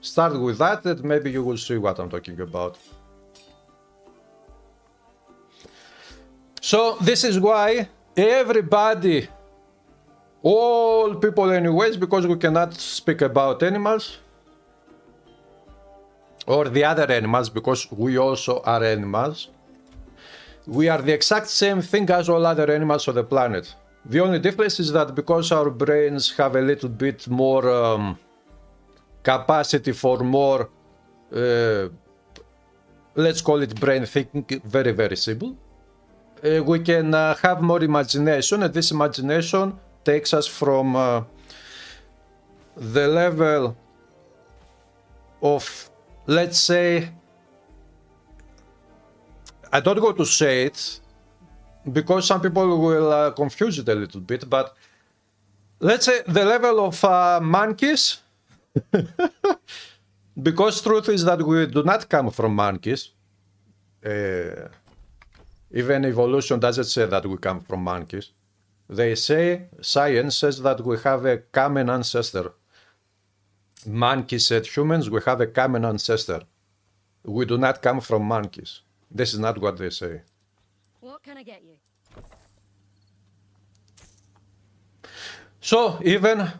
start with that, and maybe you will see what I'm talking about. So this is why everybody, all people anyways, because we cannot speak about animals, or the other animals, because we also are animals, we are the exact same thing as all other animals on the planet. The only difference is that because our brains have a little bit more capacity for more, let's call it brain thinking, very, very simple. We can have more imagination, and this imagination takes us from the level of, let's say, I don't go to say it because some people will confuse it a little bit, but let's say the level of monkeys, because truth is that we do not come from monkeys. Even evolution doesn't say that we come from monkeys. They say, science says that we have a common ancestor. Monkeys said humans, we have a common ancestor. We do not come from monkeys. This is not what they say. What can I get you? So even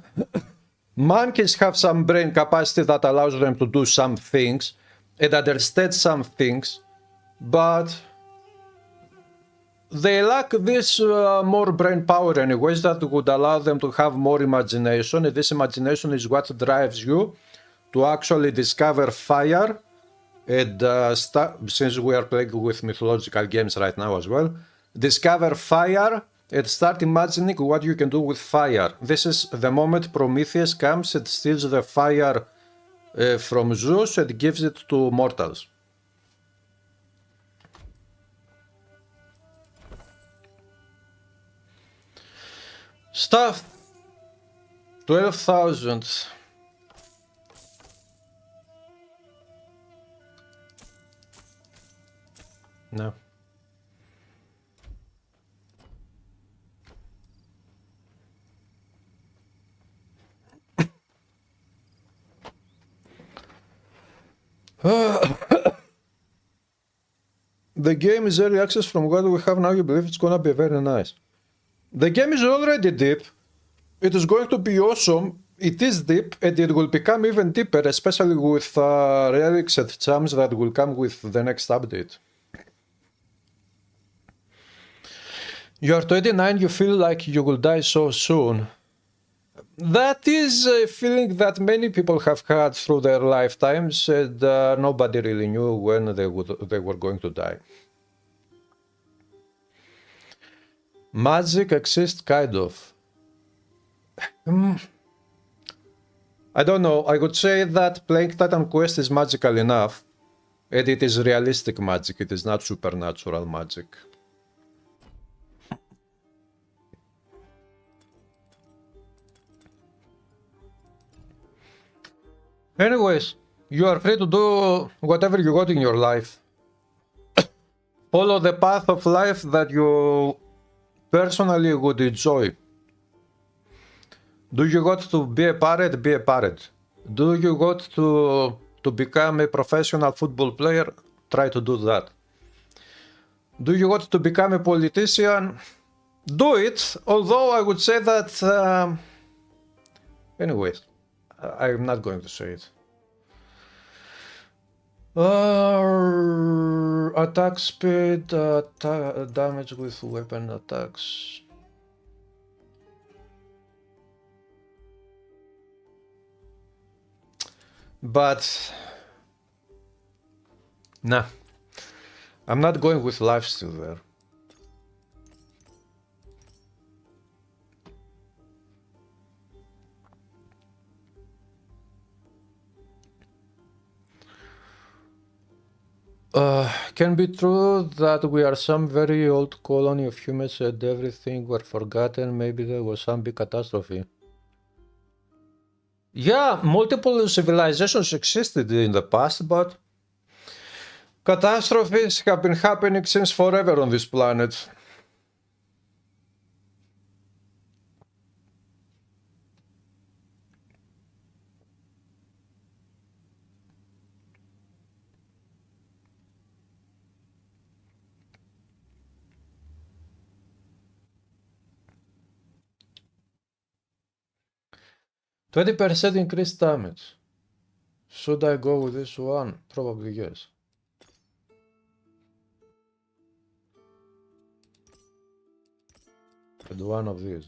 monkeys have some brain capacity that allows them to do some things and understand some things, but they lack this more brain power anyways that would allow them to have more imagination, and this imagination is what drives you to actually discover fire and since we are playing with mythological games right now as well, discover fire and start imagining what you can do with fire. This is the moment Prometheus comes and steals the fire from Zeus and gives it to mortals. Stuff 12,000. No. The game is early access. From what we have now, you believe it's gonna be very nice. The game is already deep. It is going to be awesome. It is deep, and it will become even deeper, especially with relics and charms that will come with the next update. You are 29, you feel like you will die so soon. That is a feeling that many people have had through their lifetimes, and nobody really knew when they were going to die. Magic exists, kind of. I don't know, I would say that playing Titan Quest is magical enough, and it is realistic magic, it is not supernatural magic. Anyways, you are free to do whatever you want in your life. Follow the path of life that you personally would enjoy. Do you want to be a parrot? Be a parrot. Do you want to become a professional football player? Try to do that. Do you want to become a politician? Do it, although I would say that... anyways. I'm not going to say it. Attack speed, damage with weapon attacks. But nah, I'm not going with lifesteal there. Can be true that we are some very old colony of humans and everything were forgotten. Maybe there was some big catastrophe. Yeah, multiple civilizations existed in the past, but catastrophes have been happening since forever on this planet. %20 increased damage. Should I go with this one? Probably yes. And one of these.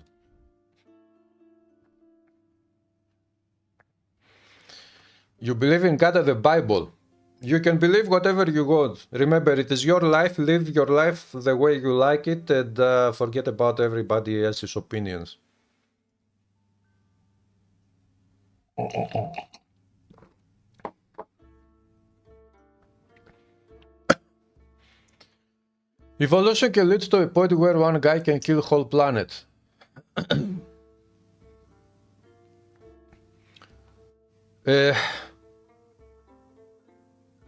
You believe in God and the Bible. You can believe whatever you want. Remember, it is your life. Live your life the way you like it and forget about everybody else's opinions. Evolution can lead to a point where one guy can kill the whole planet.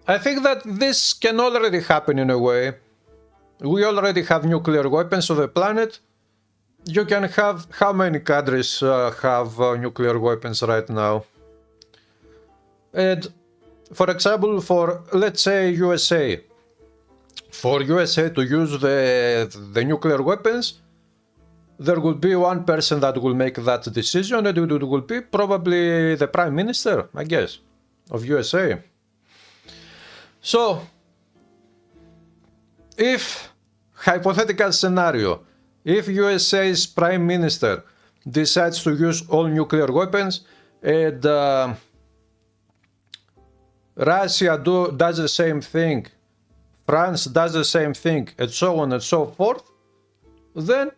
I think that this can already happen in a way. We already have nuclear weapons on the planet. you can have, how many countries have nuclear weapons right now? And for example, for let's say USA, for USA to use the nuclear weapons, there will be one person that will make that decision, and it will be probably the Prime Minister, I guess, of USA. So, if, hypothetical scenario, if USA's Prime Minister decides to use all nuclear weapons and Russia does the same thing, France does the same thing, and so on and so forth, then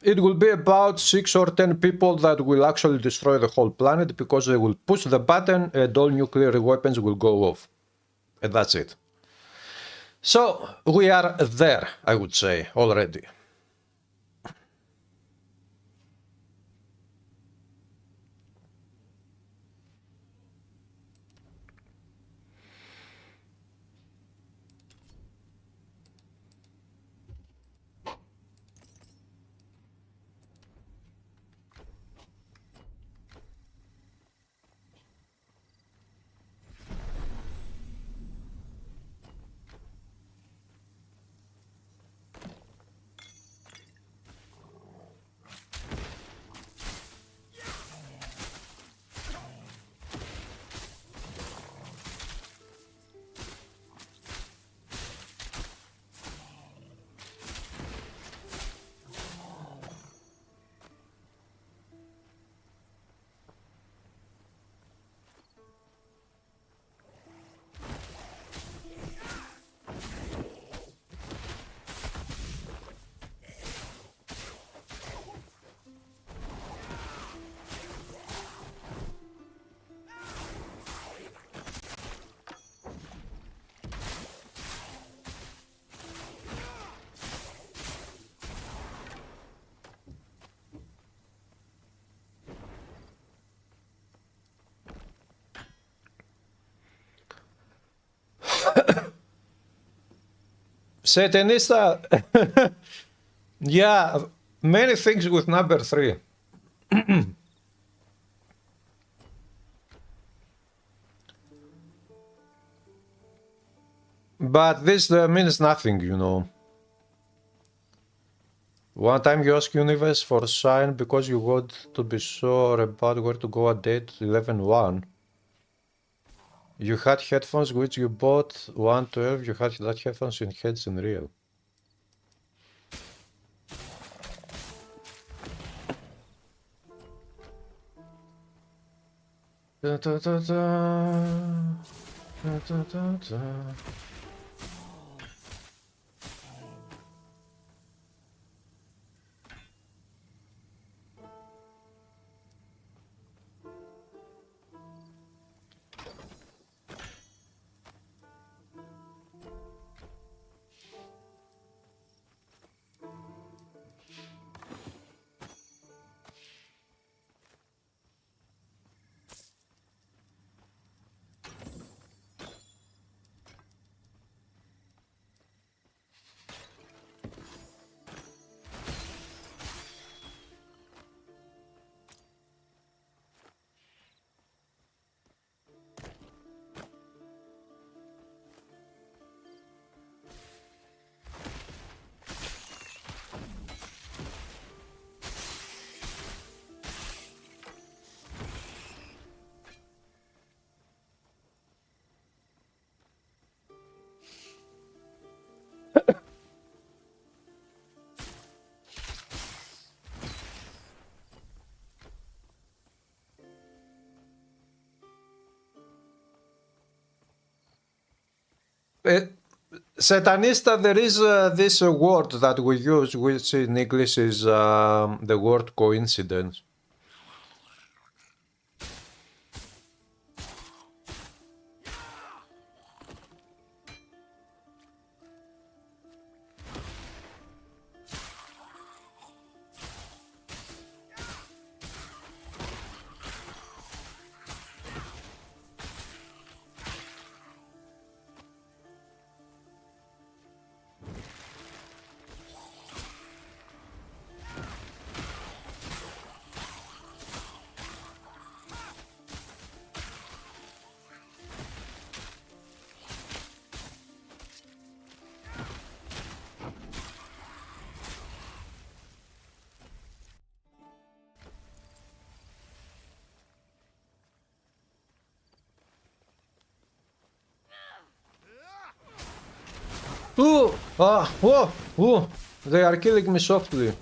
it will be about 6 or 10 people that will actually destroy the whole planet because they will push the button and all nuclear weapons will go off. And that's it. So we are there, I would say, already. Satanista, yeah, many things with number 3. But this means nothing, you know. One time you ask Universe for sign because you want to be sure about where to go at date 11.1. You had headphones which you bought 1.12, you had that headphones in heads in real. Da, da, da, da. Da, da, da, da. Satanista, there is this word that we use, which in English is the word coincidence. Ooh! Ah! Whoa! Ooh! They are killing me softly.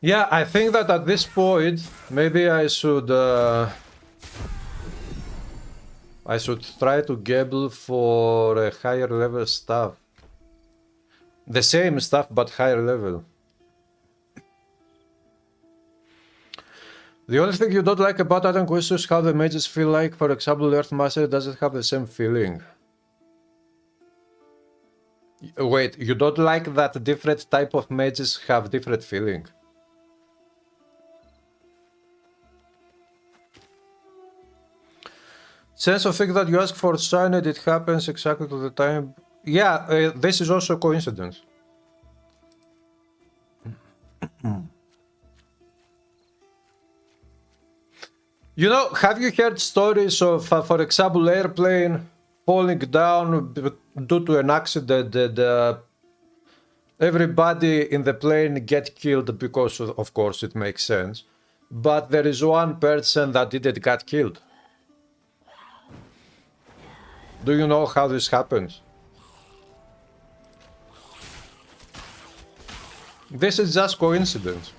Yeah, I think that at this point, maybe I should try to gamble for a higher level stuff. The same stuff, but higher level. The only thing you don't like about Dragon Quest is how the mages feel like. For example, Earthmaster doesn't have the same feeling. Wait, you don't like that different type of mages have different feeling? Sense of thing that you ask for sign and it happens exactly to the time. Yeah, this is also coincidence. You know, have you heard stories of, for example, airplane falling down due to an accident and everybody in the plane get killed because, of course, it makes sense. But there is one person that didn't get killed. Do you know how this happens? This is just coincidence.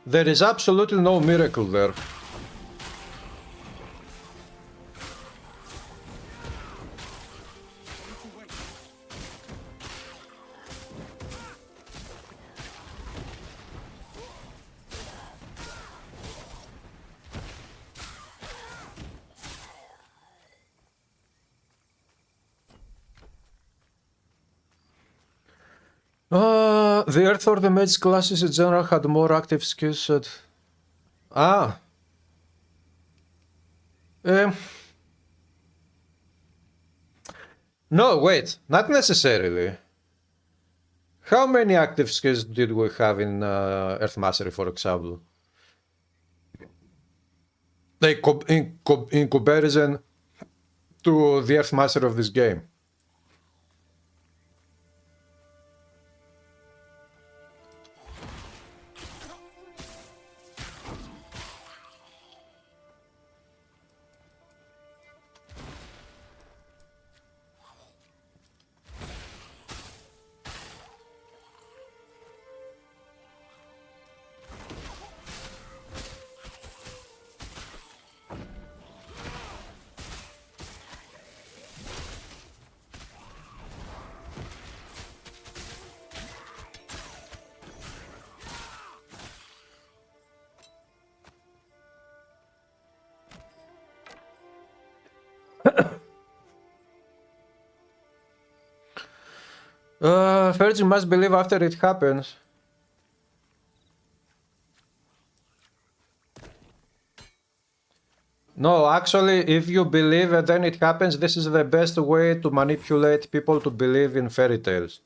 There is absolutely no miracle there. The Earth or the Mage classes in general had more active skill set. Ah. No, wait, not necessarily. How many active skills did we have in Earth Mastery, for example? Like in comparison to the Earth Master of this game. First you must believe after it happens. No, actually, if you believe and then it happens, this is the best way to manipulate people to believe in fairy tales.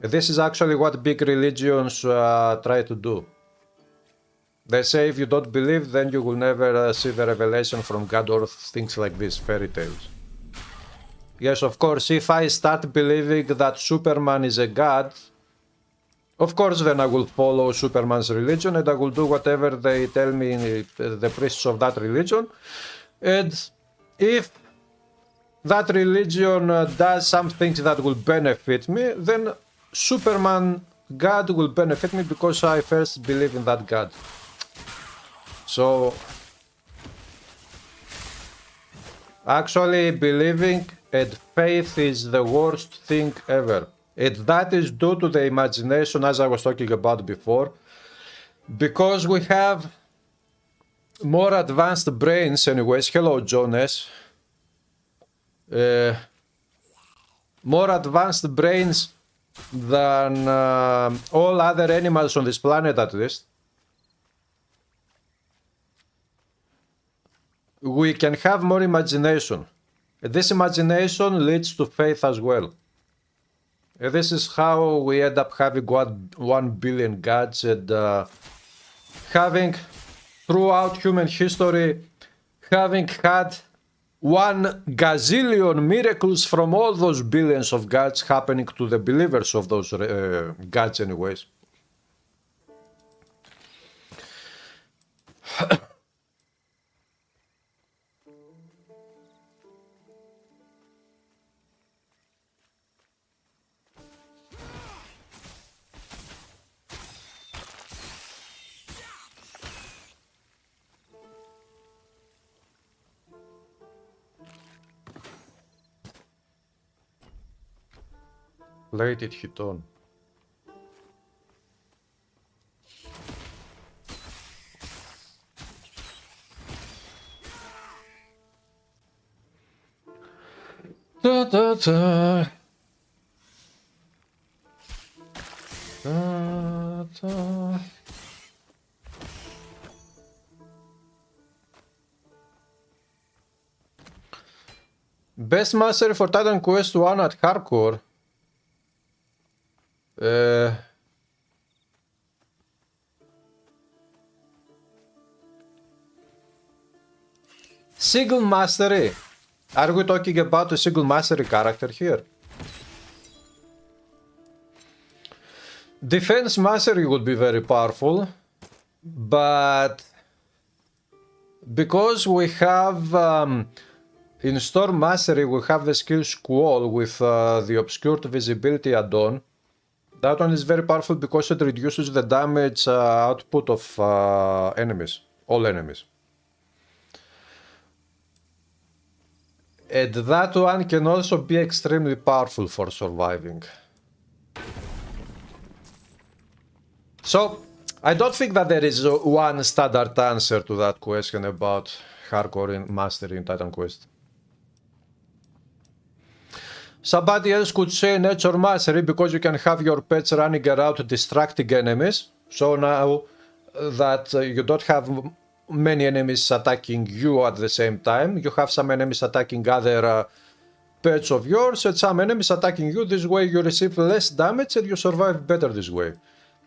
This is actually what big religions try to do. They say if you don't believe, then you will never see the revelation from God or things like this, fairy tales. Yes, of course, if I start believing that Superman is a god, of course then I will follow Superman's religion and I will do whatever they tell me, the priests of that religion. And if that religion does some things that will benefit me, then Superman God will benefit me because I first believe in that God. So, actually believing and faith is the worst thing ever. And that is due to the imagination, as I was talking about before. Because we have more advanced brains anyways. Hello, Jonas. More advanced brains than all other animals on this planet, at least. We can have more imagination. This imagination leads to faith as well. This is how we end up having 1 billion gods and having, throughout human history, having had 1 gazillion miracles from all those billions of gods happening to the believers of those gods anyways. Let it hit on. Da, da, da. Da, da. Best mastery for Titan Quest 1 at hardcore. Single mastery. Are we talking about a single mastery character here? Defense mastery would be very powerful, but because we have in Storm Mastery we have the skill Squall with the Obscured Visibility add-on. That one is very powerful because it reduces the damage output of enemies, all enemies. And that one can also be extremely powerful for surviving. So, I don't think that there is one standard answer to that question about hardcore mastery in Titan Quest. Somebody else could say nature mastery because you can have your pets running around distracting enemies. So now that you don't have many enemies attacking you at the same time, you have some enemies attacking other pets of yours and some enemies attacking you. This way you receive less damage and you survive better this way.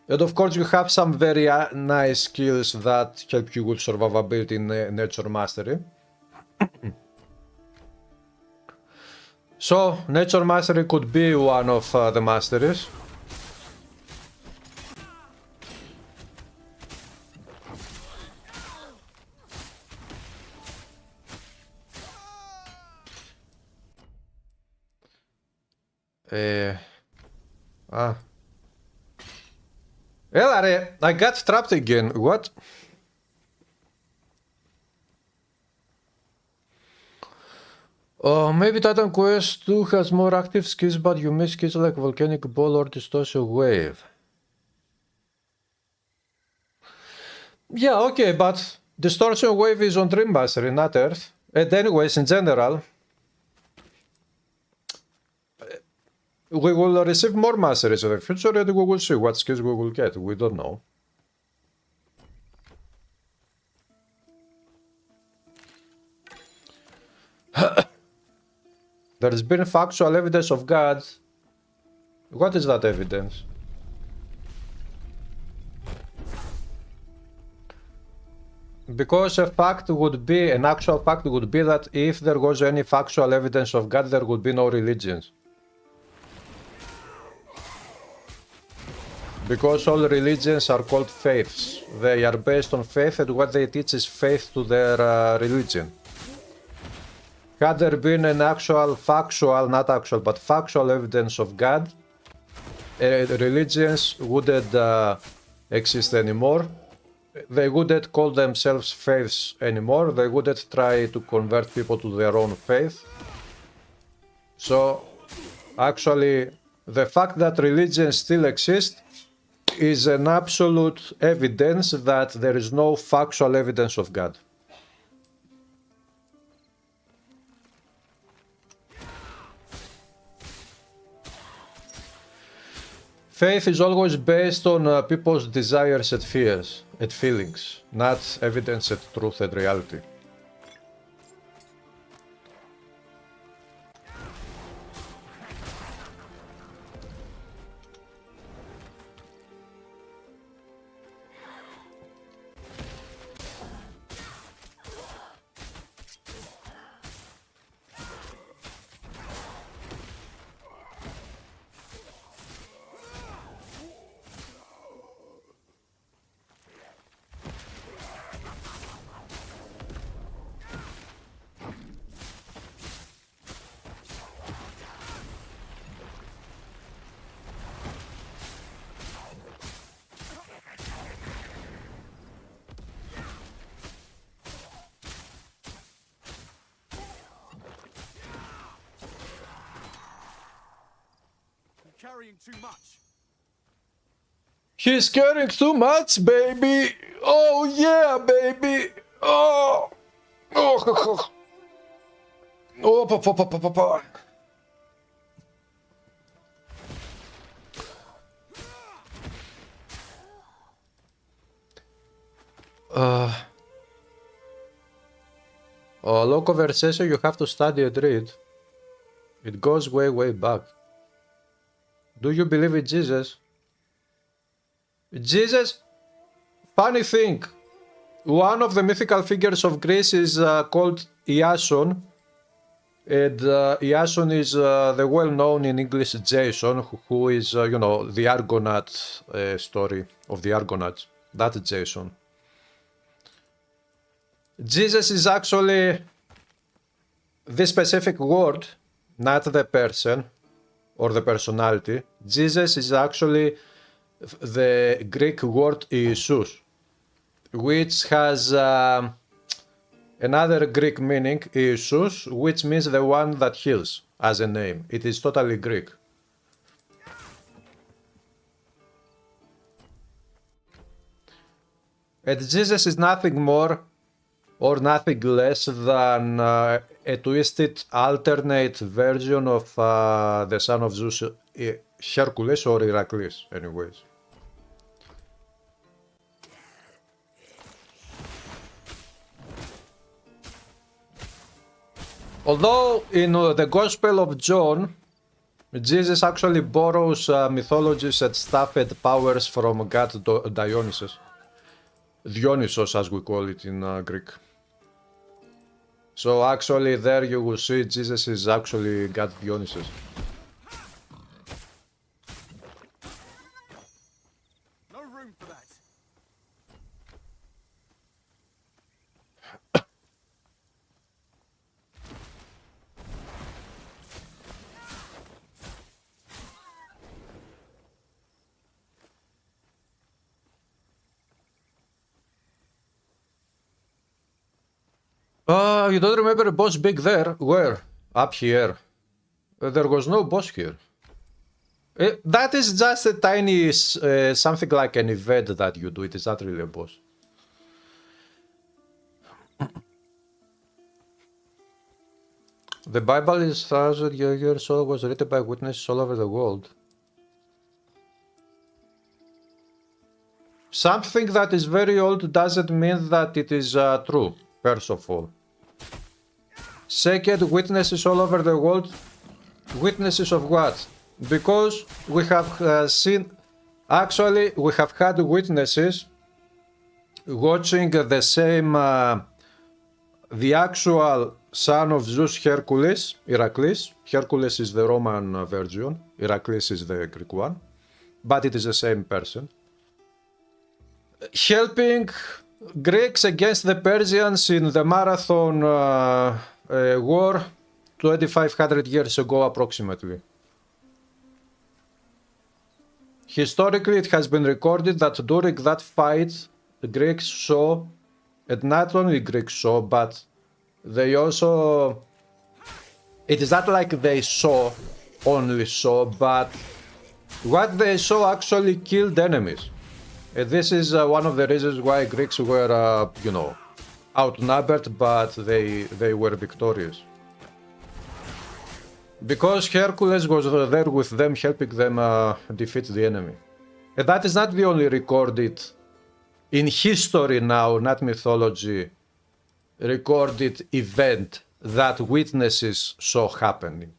And of course you have some very nice skills that help you with survivability in nature mastery. So, nature mastery could be one of the masteries. Elare, I got trapped again. What? Maybe Titan Quest 2 has more active skills, but you miss skills like Volcanic Ball or Distortion Wave. Yeah, okay, but Distortion Wave is on Dream Mastery, not Earth. And anyways, in general, we will receive more masteries in the future and we will see what skills we will get. We don't know. There's been factual evidence of God. What is that evidence? Because a fact would be, an actual fact would be that if there was any factual evidence of God, there would be no religions. Because all religions are called faiths. They are based on faith and what they teach is faith to their religion. Had there been an actual factual, not actual, but factual evidence of God, religions wouldn't exist anymore. They wouldn't call themselves faiths anymore. They wouldn't try to convert people to their own faith. So, actually, the fact that religions still exist is an absolute evidence that there is no factual evidence of God. Faith is always based on people's desires and fears and feelings, not evidence and truth and reality. carrying too much. He's carrying too much, baby. Oh yeah, baby. Oh. Oh. Oh. Pa. Law conversation you have to study and read. It goes way, way back. Do you believe in Jesus? Jesus? Funny thing. One of the mythical figures of Greece is called Iason. And Iason is the well-known in English Jason, who is, you know, the Argonaut story of the Argonauts. That's Jason. Jesus is actually this specific word, not the person or the personality. Jesus is actually the Greek word Iisus, which has another Greek meaning, Iisus, which means the one that heals as a name. It is totally Greek. And Jesus is nothing more or nothing less than a twisted alternate version of the son of Zeus, Hercules or Heracles, anyways. Although in the Gospel of John, Jesus actually borrows mythologies and stuff and powers from god Dionysus. Dionysos, as we call it in Greek. So actually there you will see Jesus is actually god Dionysus. No room for that. You don't remember a boss big there? Where? Up here. There was no boss here. That is just a tiny, something like an event that you do. It is not really a boss. The Bible is 1,000 years old, was written by witnesses all over the world. Something that is very old doesn't mean that it is true, first of all. Second, witnesses all over the world. Witnesses of what? Because we have seen, actually we have had witnesses watching the same, the actual son of Zeus, Hercules, Heracles. Hercules is the Roman version, Heracles is the Greek one, but it is the same person. Helping Greeks against the Persians in the Marathon war 2,500 years ago approximately. Historically, it has been recorded that during that fight, the Greeks saw, and not only Greeks saw, but they also, it is not like they saw, only saw, but what they saw actually killed enemies. And this is one of the reasons why Greeks were, you know, outnumbered, but they were victorious. Because Hercules was there with them, helping them defeat the enemy. And that is not the only recorded, in history now, not mythology, recorded event that witnesses saw happening.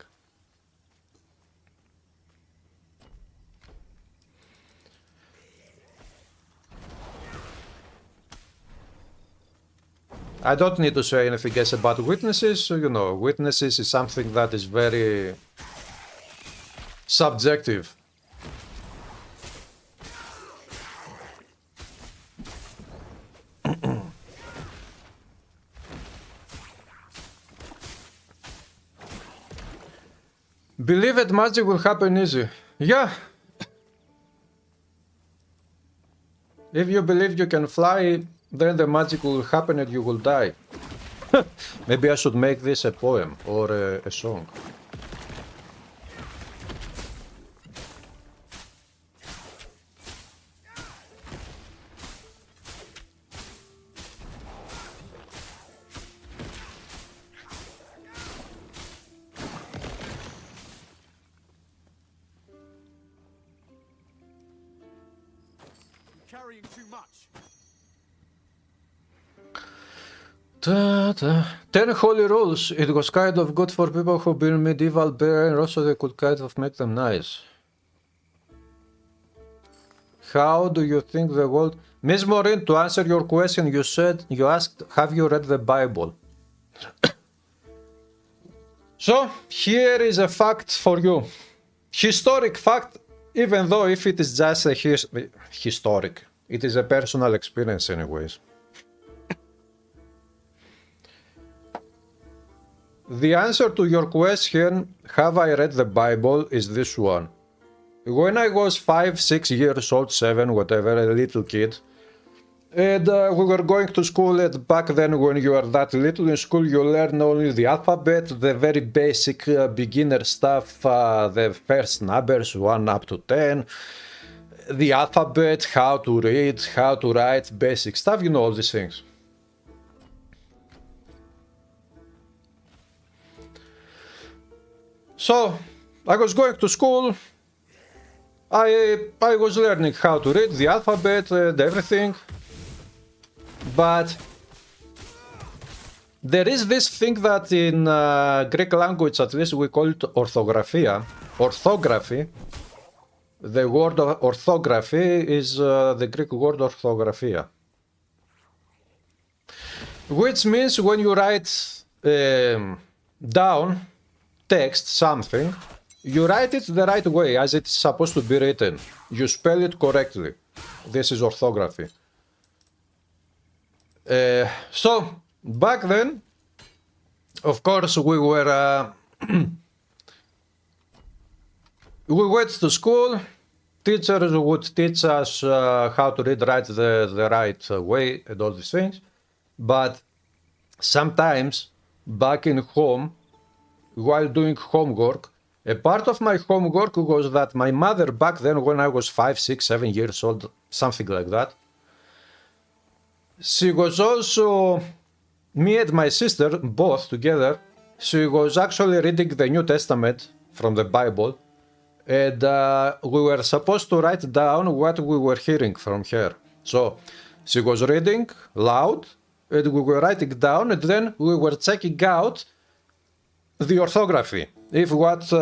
I don't need to say anything else about witnesses. You know, witnesses is something that is very subjective. Believe that magic will happen easy. Yeah. If you believe you can fly, then the magic will happen and you will die. Maybe I should make this a poem or a song. carrying too much. 10 holy rules. It was kind of good for people who build medieval bear, also they could kind of make them nice. How do you think the world... Miss Maureen, to answer your question, you asked, have you read the Bible? So, here is a fact for you. Historic fact, even though if it is just a historic, it is a personal experience anyways. The answer to your question, have I read the Bible, is this one. When I was 5, 6 years old, 7, whatever, a little kid, and we were going to school, and back then when you are that little in school, you learn only the alphabet, the very basic beginner stuff, the first numbers, 1 up to 10, the alphabet, how to read, how to write, basic stuff, you know, all these things. So, I was going to school, I was learning how to read the alphabet and everything, but there is this thing that in Greek language, at least, we call it orthography. The word orthography is the Greek word orthographia, which means when you write down text, something, you write it the right way, as it's supposed to be written. You spell it correctly. This is orthography. So, back then, of course, we were... we went to school. Teachers would teach us how to read, write the right way and all these things. But sometimes, back in home, while doing homework, a part of my homework was that my mother back then, when I was 5, 6, 7 years old, something like that, she was also, me and my sister, both together, she was actually reading the New Testament from the Bible, and we were supposed to write down what we were hearing from her. So she was reading loud, and we were writing down, and then we were checking out the orthography, if what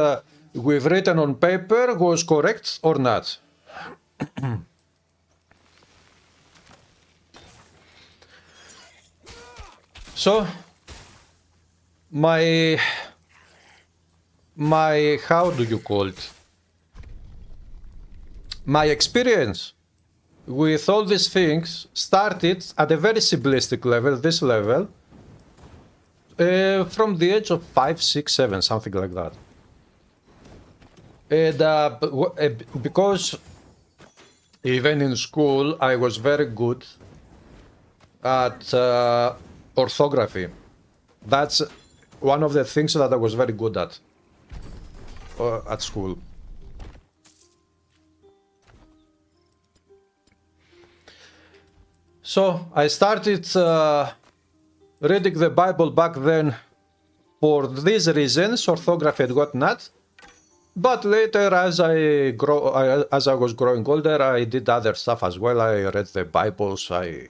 we've written on paper was correct or not. So, my how do you call it? My experience with all these things started at a very simplistic level, this level, from the age of 5, 6, 7, something like that. And because even in school I was very good at orthography. That's one of the things that I was very good at school. So I started reading the Bible back then for these reasons, orthography and whatnot. But later, as I was growing older, I did other stuff as well. I read the Bibles, I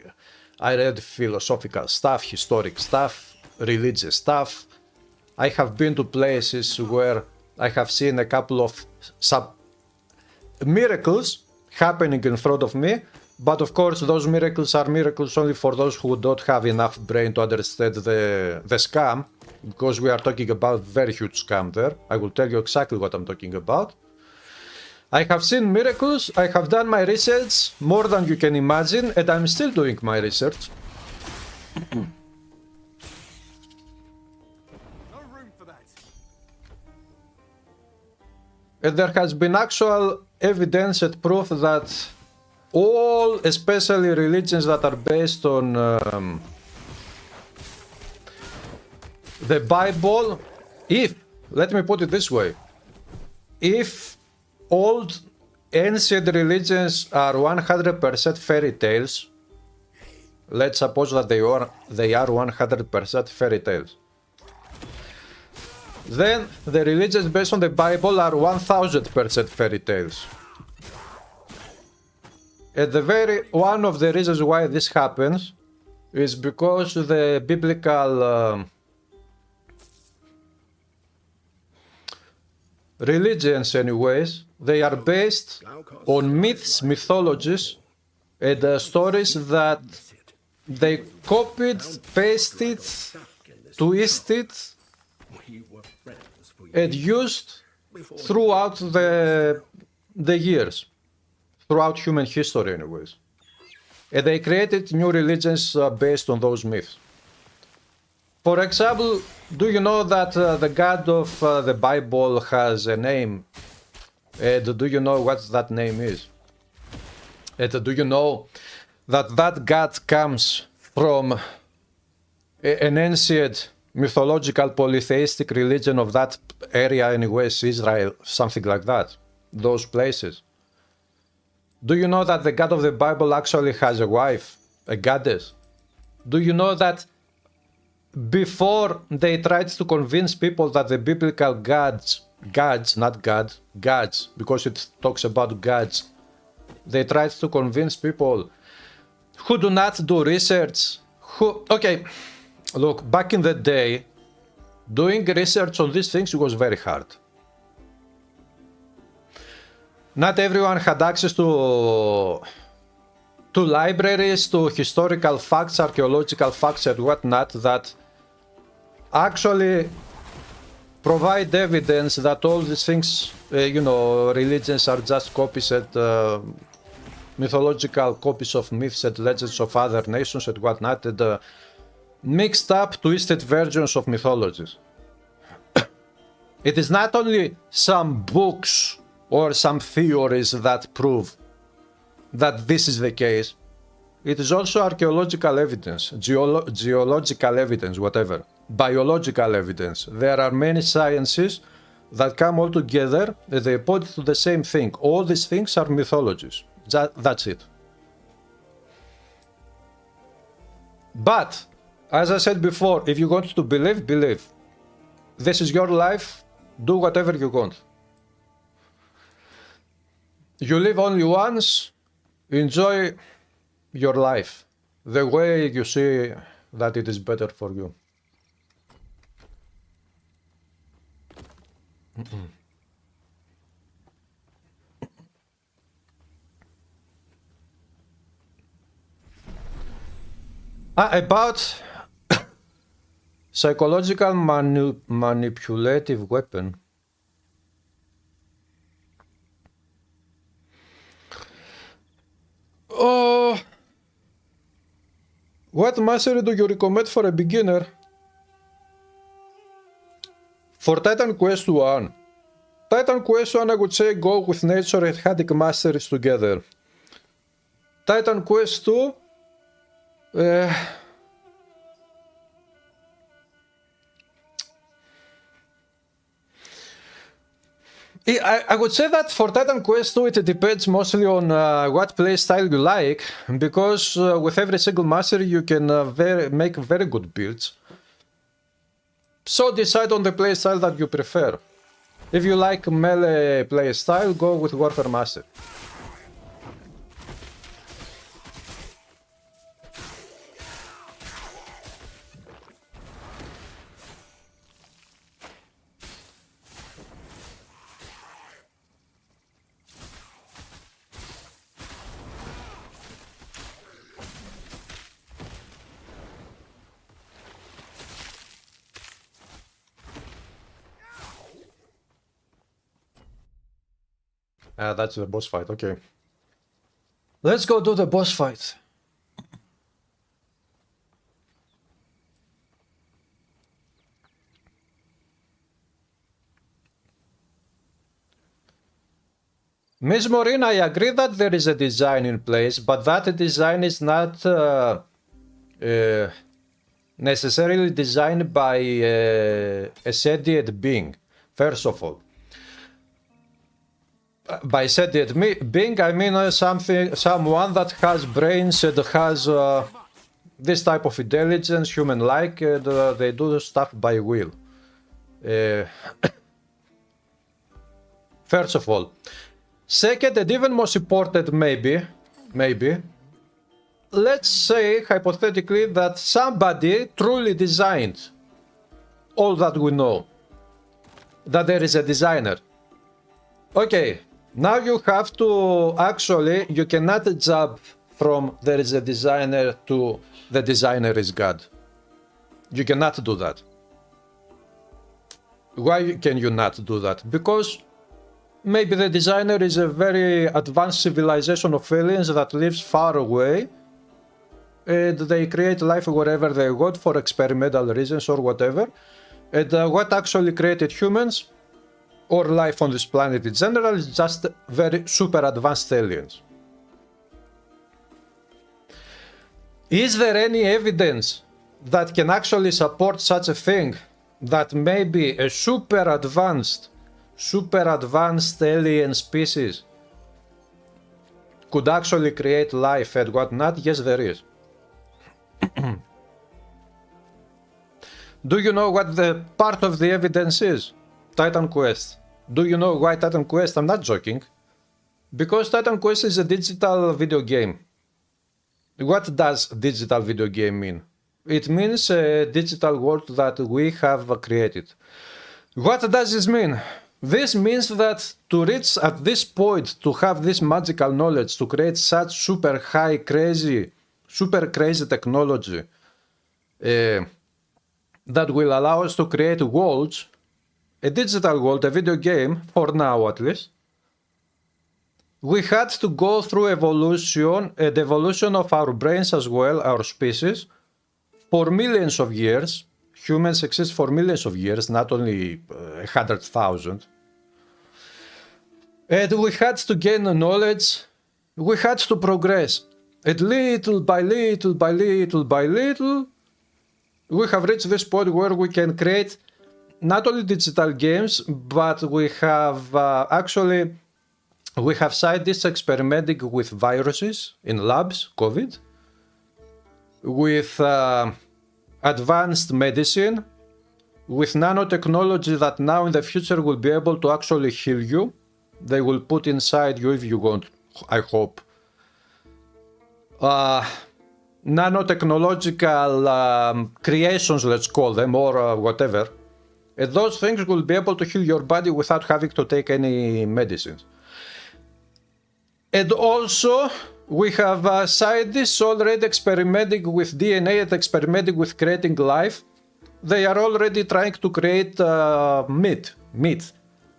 read philosophical stuff, historic stuff, religious stuff. I have been to places where I have seen a couple of miracles happening in front of me. But of course, those miracles are miracles only for those who don't have enough brain to understand the scam, because we are talking about very huge scam there. I will tell you exactly what I'm talking about. I have seen miracles, I have done my research more than you can imagine, and I'm still doing my research. No room for that. And there has been actual evidence and proof that all, especially religions that are based on the Bible, let me put it this way, if old ancient religions are 100% fairy tales, let's suppose that they are 100% fairy tales, then the religions based on the Bible are 1000% fairy tales. one of the reasons why this happens is because the biblical religions, anyways, they are based on myths, mythologies, and stories that they copied, pasted, twisted, and used throughout the years, throughout human history, anyways. And they created new religions based on those myths. For example, do you know that the God of the Bible has a name? And do you know what that name is? And do you know that that God comes from an ancient mythological polytheistic religion of that area, anyways, Israel, something like that, those places? Do you know that the God of the Bible actually has a wife, a goddess? Do you know that before they tried to convince people that the biblical gods, not God, gods, because it talks about gods, they tried to convince people who do not do research, okay, look, back in the day, doing research on these things was very hard. Not everyone had access to libraries, to historical facts, archaeological facts and whatnot that actually provide evidence that all these things, religions are just copies and mythological copies of myths and legends of other nations and whatnot, and mixed up, twisted versions of mythologies. It is not only some books or some theories that prove that this is the case. It is also archaeological evidence, geological evidence, whatever, biological evidence. There are many sciences that come all together and they point to the same thing. All these things are mythologies. That's it. But, as I said before, if you want to believe, believe. This is your life. Do whatever you want. You live only once. Enjoy your life the way you see that it is better for you. About psychological manipulative weapon. What mastery do you recommend for a beginner? For Titan Quest 1. Titan Quest 1, I would say go with nature and Haddock masteries together. Titan Quest 2, I would say that for Titan Quest 2 it depends mostly on what playstyle you like, because with every single mastery you can make very good builds. So decide on the playstyle that you prefer. If you like melee playstyle, go with Warfare Master. That's the boss fight, okay. Let's go do the boss fight. Miss Maureen, I agree that there is a design in place, but that design is not necessarily designed by a sentient being, first of all. By sentient being, I mean someone that has brains and has this type of intelligence, human-like, and they do stuff by will. First of all. Second, and even most important maybe, maybe. Let's say, hypothetically, that somebody truly designed all that we know. That there is a designer. Okay, now you have to actually, you cannot jump from there is a designer to the designer is God. You cannot do that. Why can you not do that? Because maybe the designer is a very advanced civilization of aliens that lives far away, and they create life wherever they want for experimental reasons or whatever. And what actually created humans or life on this planet in general is just very super advanced aliens. Is there any evidence that can actually support such a thing? That maybe a super advanced alien species could actually create life and whatnot? Yes, there is. Do you know what the part of the evidence is? Titan Quest. Do you know why Titan Quest? I'm not joking. Because Titan Quest is a digital video game. What does digital video game mean? It means a digital world that we have created. What does this mean? This means that to reach at this point, to have this magical knowledge, to create such super crazy technology that will allow us to create worlds, a digital world, a video game, for now at least, we had to go through evolution, the evolution of our brains as well, our species, for millions of years. Humans exist for millions of years, not only 100,000. And we had to gain knowledge, we had to progress. And little by little by little by little, we have reached this point where we can create not only digital games, but we have we have scientists experimenting with viruses in labs, COVID, with advanced medicine, with nanotechnology that now in the future will be able to actually heal you. They will put inside you if you want, I hope. Nanotechnological creations, let's call them, or whatever. And those things will be able to heal your body without having to take any medicines. And also, we have scientists already experimenting with DNA and experimenting with creating life. They are already trying to create meat,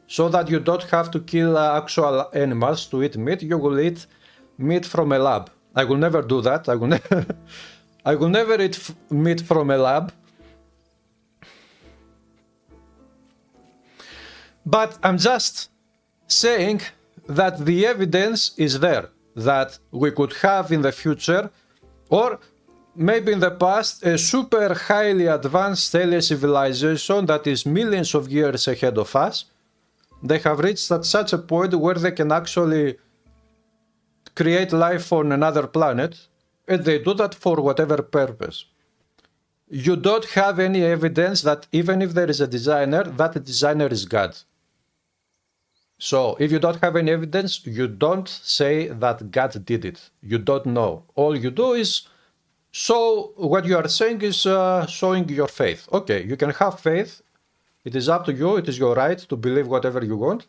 so that you don't have to kill actual animals to eat meat. You will eat meat from a lab. I will never do that. I will never eat meat from a lab. But I'm just saying that the evidence is there, that we could have in the future, or maybe in the past, a super highly advanced alien civilization that is millions of years ahead of us. They have reached at such a point where they can actually create life on another planet, and they do that for whatever purpose. You don't have any evidence that even if there is a designer, that the designer is God. So, if you don't have any evidence, you don't say that God did it. You don't know. All you do is show what you are saying is showing your faith. Okay, you can have faith. It is up to you. It is your right to believe whatever you want.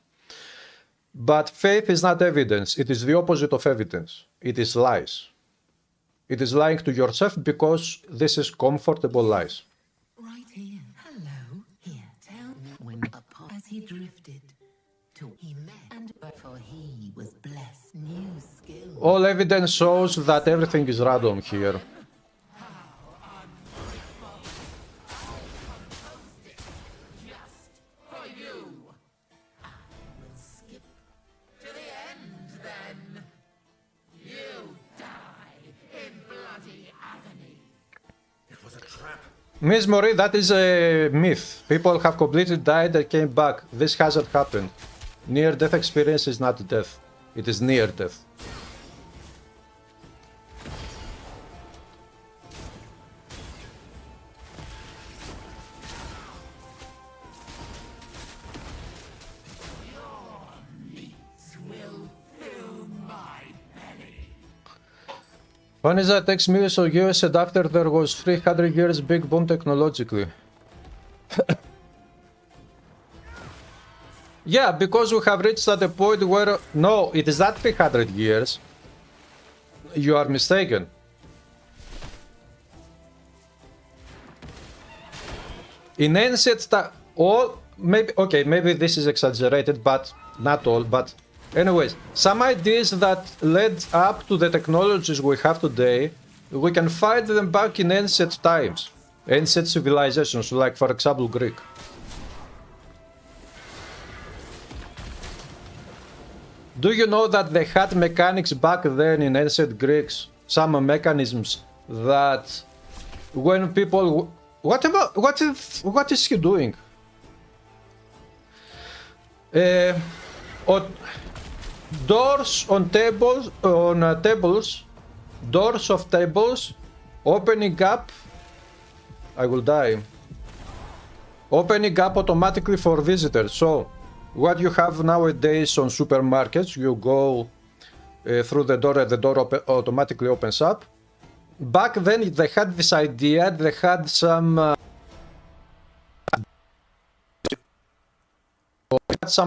But faith is not evidence. It is the opposite of evidence. It is lies. It is lying to yourself because this is comfortable lies. Right here. Hello. Here. Tell me when as he drifted. He met, and before he was blessed, new skills. All evidence shows that everything is random here. Miss Mori, that is a myth. People have completely died and came back. This hasn't happened. Near-death experience is not death. It is near-death. One is that takes millions of years and after there was 300 years big boom technologically. Yeah, because we have reached at a point where... No, it is not 300 years. You are mistaken. In ancient time... All... Maybe... Okay, maybe this is exaggerated, but... Not all, but... Anyways, some ideas that led up to the technologies we have today, we can find them back in ancient times. Ancient civilizations, like for example Greek. Do you know that they had mechanics back then in ancient Greeks? Some mechanisms that when people... What is he doing? Doors on tables, doors of tables, opening up, I will die, opening up automatically for visitors. So, what you have nowadays on supermarkets, you go through the door and the door automatically opens up. Back then they had this idea, they had some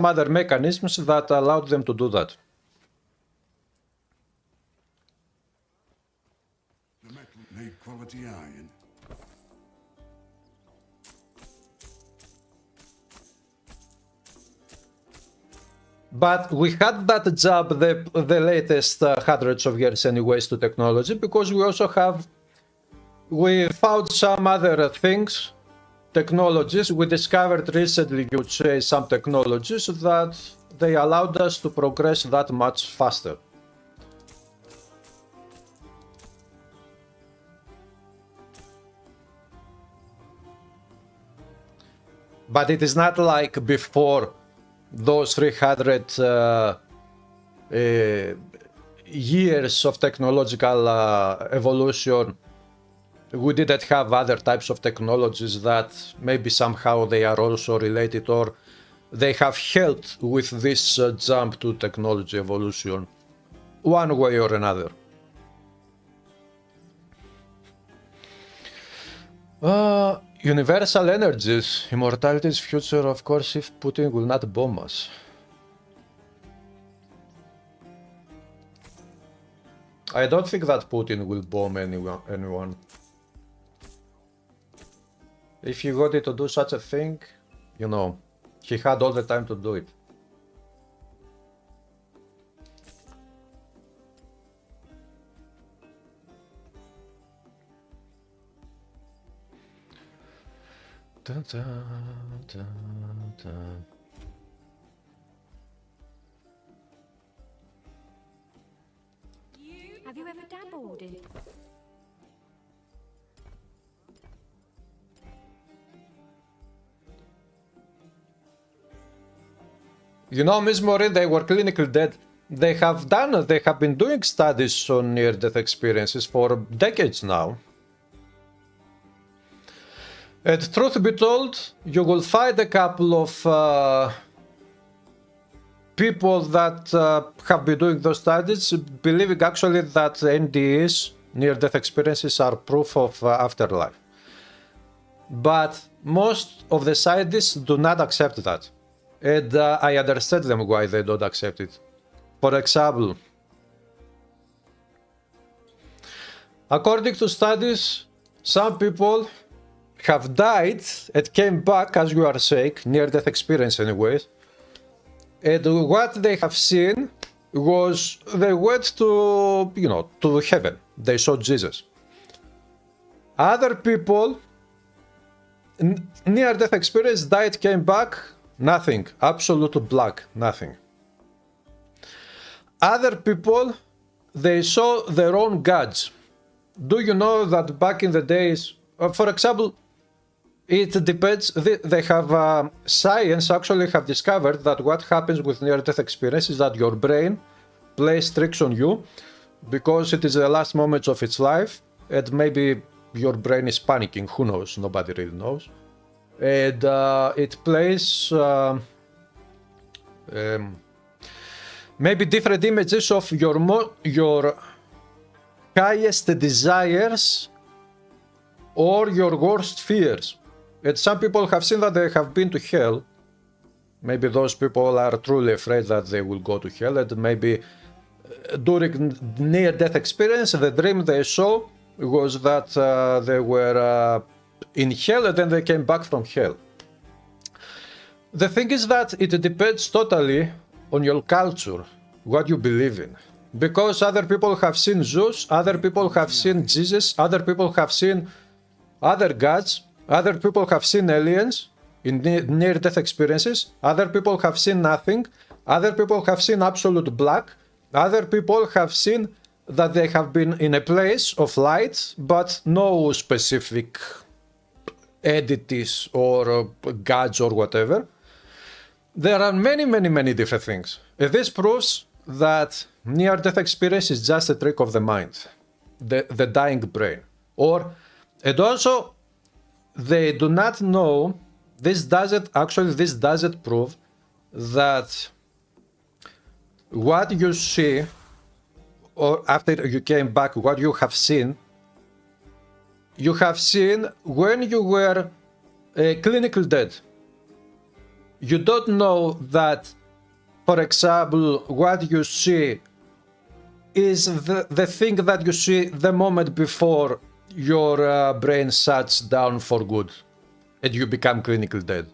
other mechanisms that allowed them to do that. The metal made quality iron. But we had that job the latest hundreds of years anyways to technology, because we found some other things, technologies, we discovered recently, you would say, some technologies that they allowed us to progress that much faster. But it is not like before those 300 years of technological evolution. We didn't have other types of technologies that maybe somehow they are also related or they have helped with this jump to technology evolution one way or another. Universal energies, immortality's future, of course, if Putin will not bomb us. I don't think that Putin will bomb anyone. If he wanted to do such a thing, you know, he had all the time to do it. Dun, dun, dun, dun. Have you ever dabbled in? You know, Miss Morin, they were clinically dead. They have been doing studies on near-death experiences for decades now. And truth be told, you will find a couple of people that have been doing those studies, believing actually that NDEs, near-death experiences, are proof of afterlife. But most of the scientists do not accept that. And I understand them why they don't accept it. For example, according to studies, some people have died and came back, as you are saying, near-death experience anyways. And what they have seen was they went to, you know, to heaven. They saw Jesus. Other people, near-death experience, died, came back, nothing. Absolute black, nothing. Other people, they saw their own gods. Do you know that back in the days, for example, it depends, they have, science actually have discovered that what happens with near-death experience is that your brain plays tricks on you because it is the last moments of its life and maybe your brain is panicking, who knows, nobody really knows. And it plays maybe different images of your highest desires or your worst fears. And some people have seen that they have been to hell. Maybe those people are truly afraid that they will go to hell, and maybe during near-death experience, the dream they saw was that they were in hell and then they came back from hell. The thing is that it depends totally on your culture, what you believe in. Because other people have seen Zeus, other people have seen Jesus, other people have seen other gods, other people have seen aliens in near-death experiences, other people have seen nothing, other people have seen absolute black, other people have seen that they have been in a place of light, but no specific entities or gods or whatever. There are many different things. This proves that near-death experience is just a trick of the mind, the dying brain. And also, they do not know, this doesn't prove that what you see, or after you came back, what you have seen when you were clinically dead. You don't know that, for example, what you see is the thing that you see the moment before your brain shuts down for good and you become clinically dead.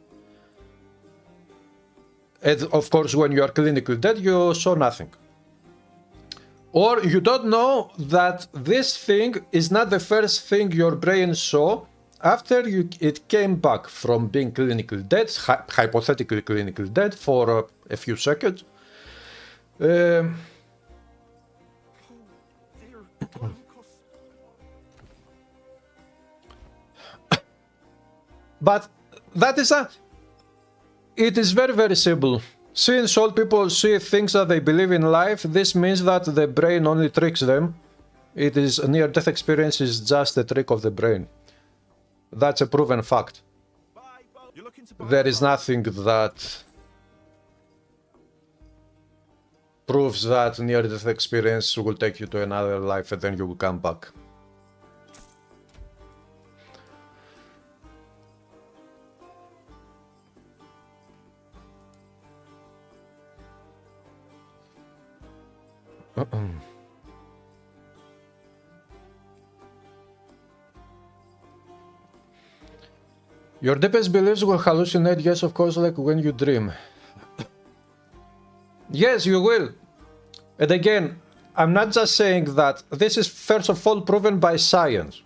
And of course, when you are clinically dead, you saw nothing. Or you don't know that this thing is not the first thing your brain saw after it came back from being clinically dead, hypothetically clinically dead for a few seconds. But that is it is very simple. Since all people see things that they believe in life, this means that the brain only tricks them. It is near-death experience is just a trick of the brain. That's a proven fact. There is nothing that proves that near-death experience will take you to another life and then you will come back. Your deepest beliefs will hallucinate, yes, of course, like when you dream. Yes, you will. And again, I'm not just saying that. This is first of all proven by science.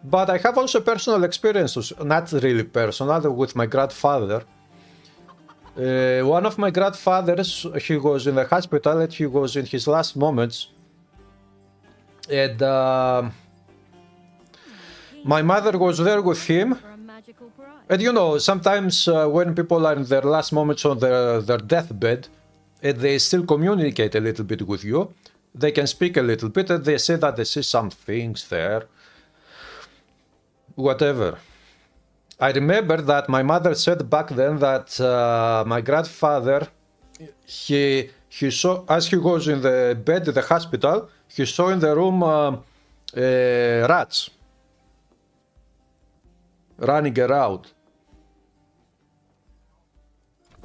But I have also personal experiences, not really personal, with my grandfather. One of my grandfathers, he was in the hospital and he was in his last moments. And my mother was there with him. And you know, sometimes when people are in their last moments on their deathbed, and they still communicate a little bit with you, they can speak a little bit and they say that they see some things there. Whatever. I remember that my mother said back then that my grandfather, he saw, as he was in the bed in the hospital, he saw in the room rats running around.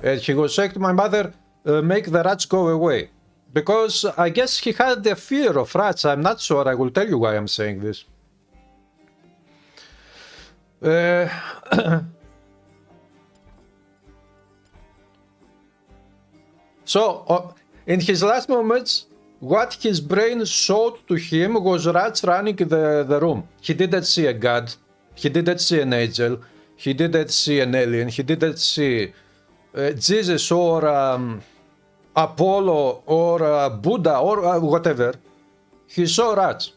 And he was saying to my mother, make the rats go away. Because I guess he had the fear of rats. I'm not sure. I will tell you why I'm saying this. So, in his last moments, what his brain showed to him was rats running the room. He didn't see a god. He didn't see an angel. He didn't see an alien. He didn't see Jesus or Apollo or Buddha or whatever. He saw rats.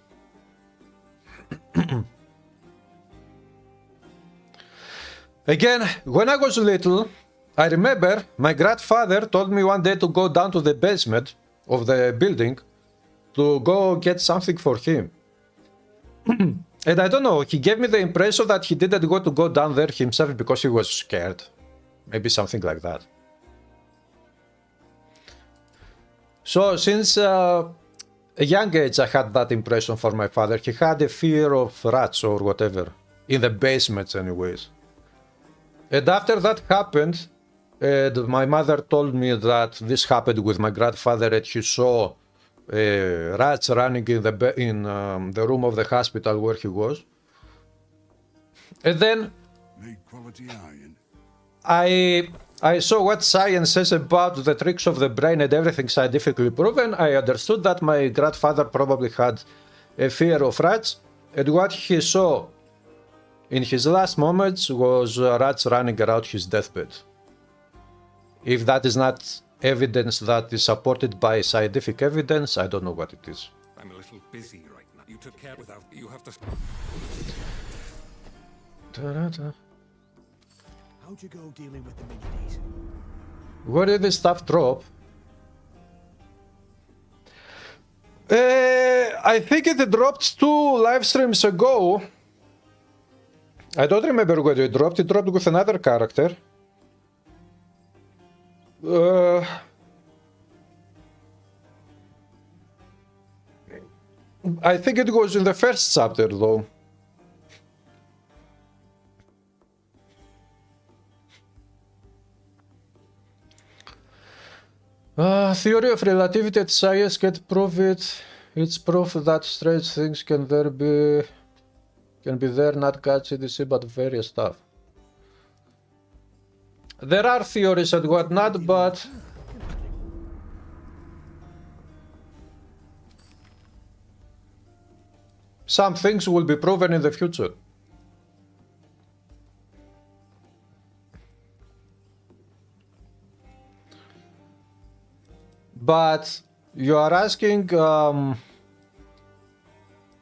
Again, when I was little, I remember my grandfather told me one day to go down to the basement of the building to go get something for him. And I don't know, he gave me the impression that he didn't want to go down there himself because he was scared. Maybe something like that. So since a young age I had that impression for my father. He had a fear of rats or whatever. In the basements anyways. And after that happened, and my mother told me that this happened with my grandfather and he saw rats running in the room of the hospital where he was. And then I saw what science says about the tricks of the brain and everything scientifically proven. I understood that my grandfather probably had a fear of rats, and what he saw in his last moments was rats running around his deathbed. If that is not evidence that is supported by scientific evidence, I don't know what it is. I'm a little busy right now. You took care without. You have to. How'd you go dealing with the minions? Where did this stuff drop? I think it dropped 2 live streams ago. I don't remember where it dropped. It dropped with another character. I think it was in the first chapter though. Theory of relativity and science can't prove it. It's proof that strange things can be there, not God's CDC, but various stuff. There are theories and whatnot, but some things will be proven in the future. But you are asking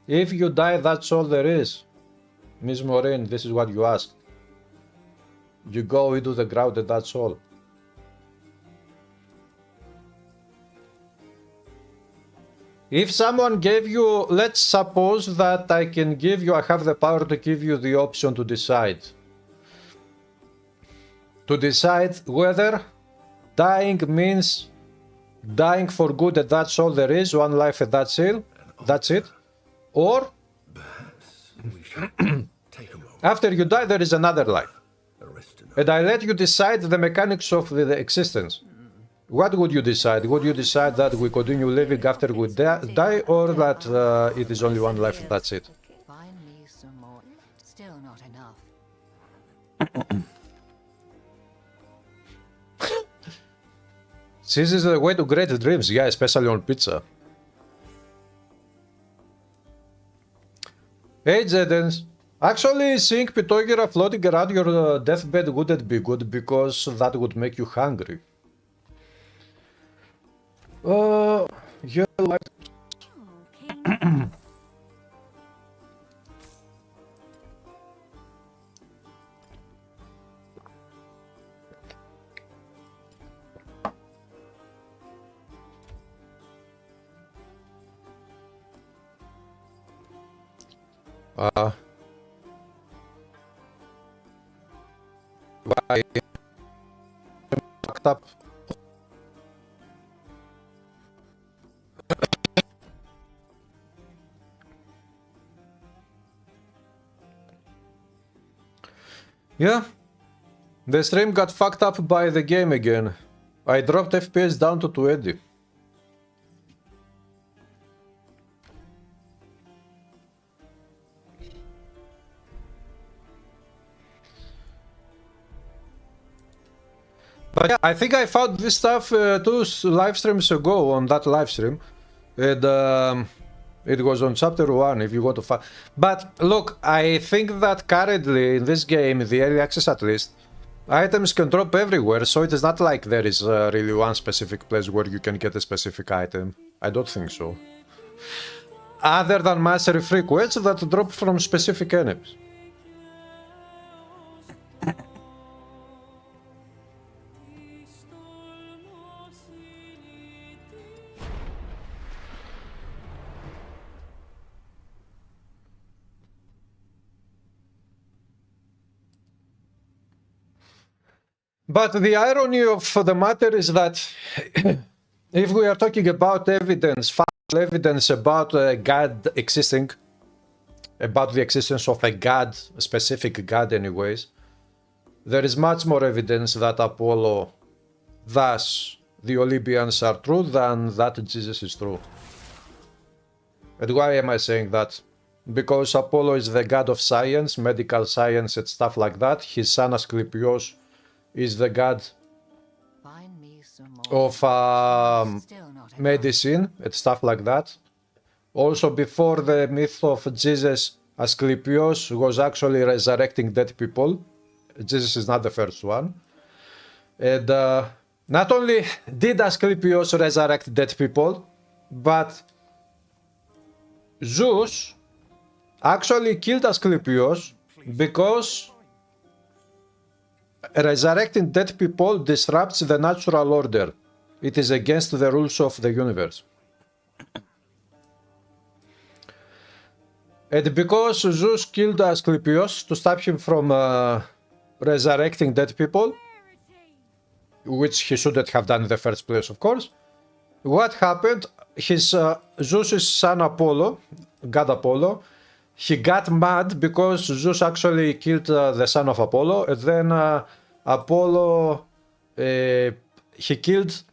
if you die, that's all there is. Miss Moraine, this is what you asked. You go into the ground and that's all. If someone gave you, let's suppose that I have the power to give you the option to decide. To decide whether dying means dying for good and that's all there is, one life and that's it. Or after you die there is another life. And I let you decide the mechanics of the existence. What would you decide? Would you decide that we continue living after we die, or that it is only one life and that's it? Find me some more. Still not enough. This is the way to great dreams, yeah, especially on pizza. Hey, Zedens. Actually, seeing Pitogira floating around your deathbed wouldn't be good, because that would make you hungry. Yeah, like... Why? Fucked up. Yeah, the stream got fucked up by the game again. I dropped FPS down to 20. But yeah, I think I found this stuff 2 live streams ago on that live stream. And it was on chapter 1 if you want to find. But look, I think that currently in this game, in the early access at least, items can drop everywhere. So it is not like there is really one specific place where you can get a specific item. I don't think so. Other than mastery free quests that drop from specific enemies. But the irony of the matter is that if we are talking about evidence, evidence about a god existing, about the existence of a god, a specific god anyways, there is much more evidence that Apollo, thus the Olympians, are true than that Jesus is true. And why am I saying that? Because Apollo is the god of science, medical science and stuff like that. His son Asclepios is the god of medicine and stuff like that. Also, before the myth of Jesus, Asclepios was actually resurrecting dead people. Jesus is not the first one. And not only did Asclepios resurrect dead people, but Zeus actually killed Asclepios because resurrecting dead people disrupts the natural order. It is against the rules of the universe. And because Zeus killed Asclepios to stop him from resurrecting dead people, which he shouldn't have done in the first place, of course, what happened? His Zeus's son Apollo, god Apollo, he got mad because Zeus actually killed the son of Apollo, and then Apollo, he killed,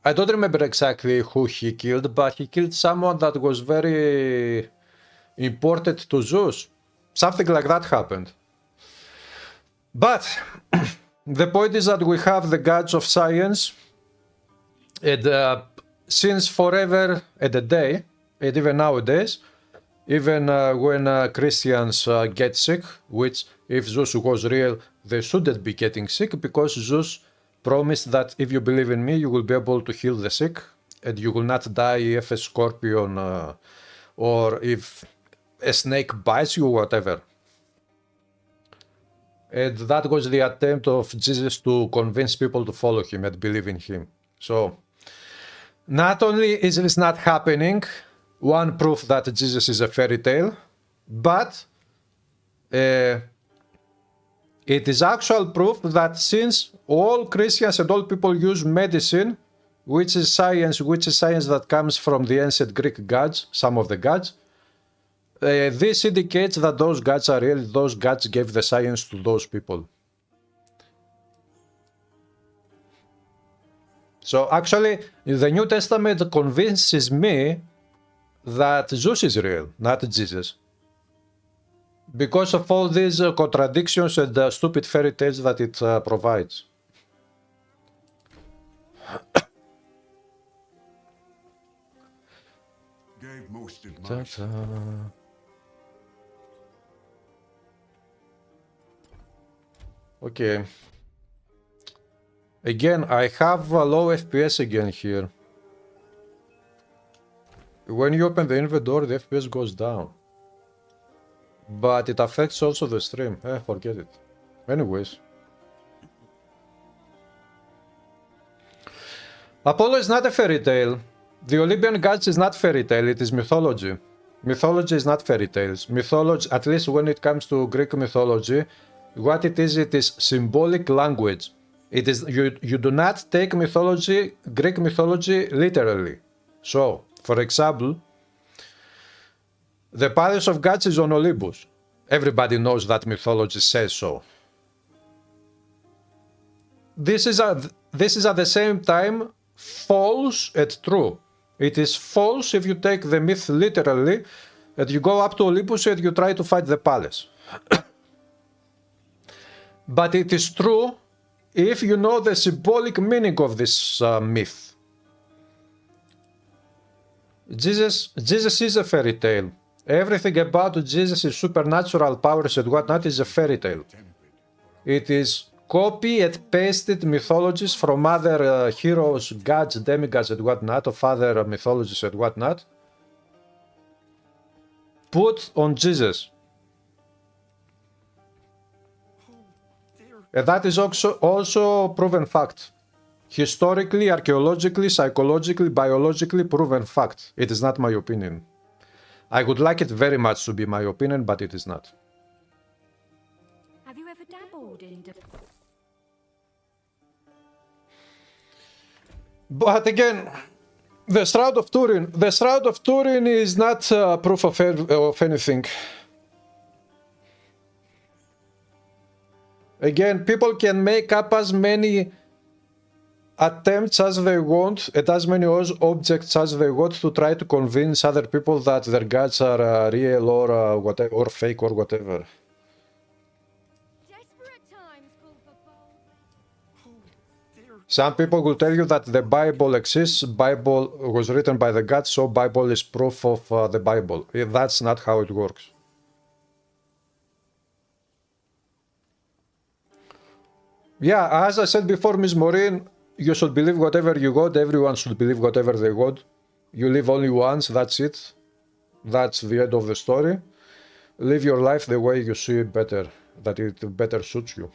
I don't remember exactly who he killed, but he killed someone that was very important to Zeus. Something like that happened. But the point is that we have the gods of science, and since forever and a day, and even nowadays, even when Christians get sick, which if Zeus was real, they shouldn't be getting sick, because Zeus promised that if you believe in me, you will be able to heal the sick, and you will not die if a scorpion or if a snake bites you, whatever. And that was the attempt of Jesus to convince people to follow him and believe in him. So, not only is this not happening, one proof that Jesus is a fairy tale, but it is actual proof that since all Christians and all people use medicine, which is science that comes from the ancient Greek gods, some of the gods, this indicates that those gods are real, those gods gave the science to those people. So actually, the New Testament convinces me that Zeus is real, not Jesus. Because of all these contradictions and stupid fairy tales that it provides. Gave most advice. Okay. Again, I have a low FPS again here. When you open the inventory, the FPS goes down. But it affects also the stream. Forget it. Anyways. Apollo is not a fairy tale. The Olympian gods is not fairy tale, it is mythology. Mythology is not fairy tales. Mythology, at least when it comes to Greek mythology, what it is symbolic language. It is you do not take mythology, Greek mythology, literally. So, for example, the palace of gods is on Olympus. Everybody knows that mythology says so. This is at the same time false and true. It is false if you take the myth literally and you go up to Olympus and you try to fight the palace. But it is true if you know the symbolic meaning of this myth. Jesus is a fairy tale. Everything about Jesus' supernatural powers and whatnot is a fairy tale. It is copy and pasted mythologies from other heroes, gods, demigods and whatnot, of other mythologies and whatnot, put on Jesus. And that is also proven fact. Historically, archaeologically, psychologically, biologically proven fact. It is not my opinion. I would like it very much to be my opinion, but it is not. Have you ever dabbled in... But again, The Shroud of Turin. The Shroud of Turin is not proof of anything. Again, people can make up as many attempts as they want and as many objects as they want to try to convince other people that their gods are real or whatever, or fake or whatever. Some people will tell you that the Bible exists, Bible was written by the gods, so Bible is proof of the Bible. That's not how it works. Yeah, as I said before, Ms. Maureen, you should believe whatever you got. Everyone should believe whatever they got. You live only once, that's it. That's the end of the story. Live your life the way you see it better, that it better suits you.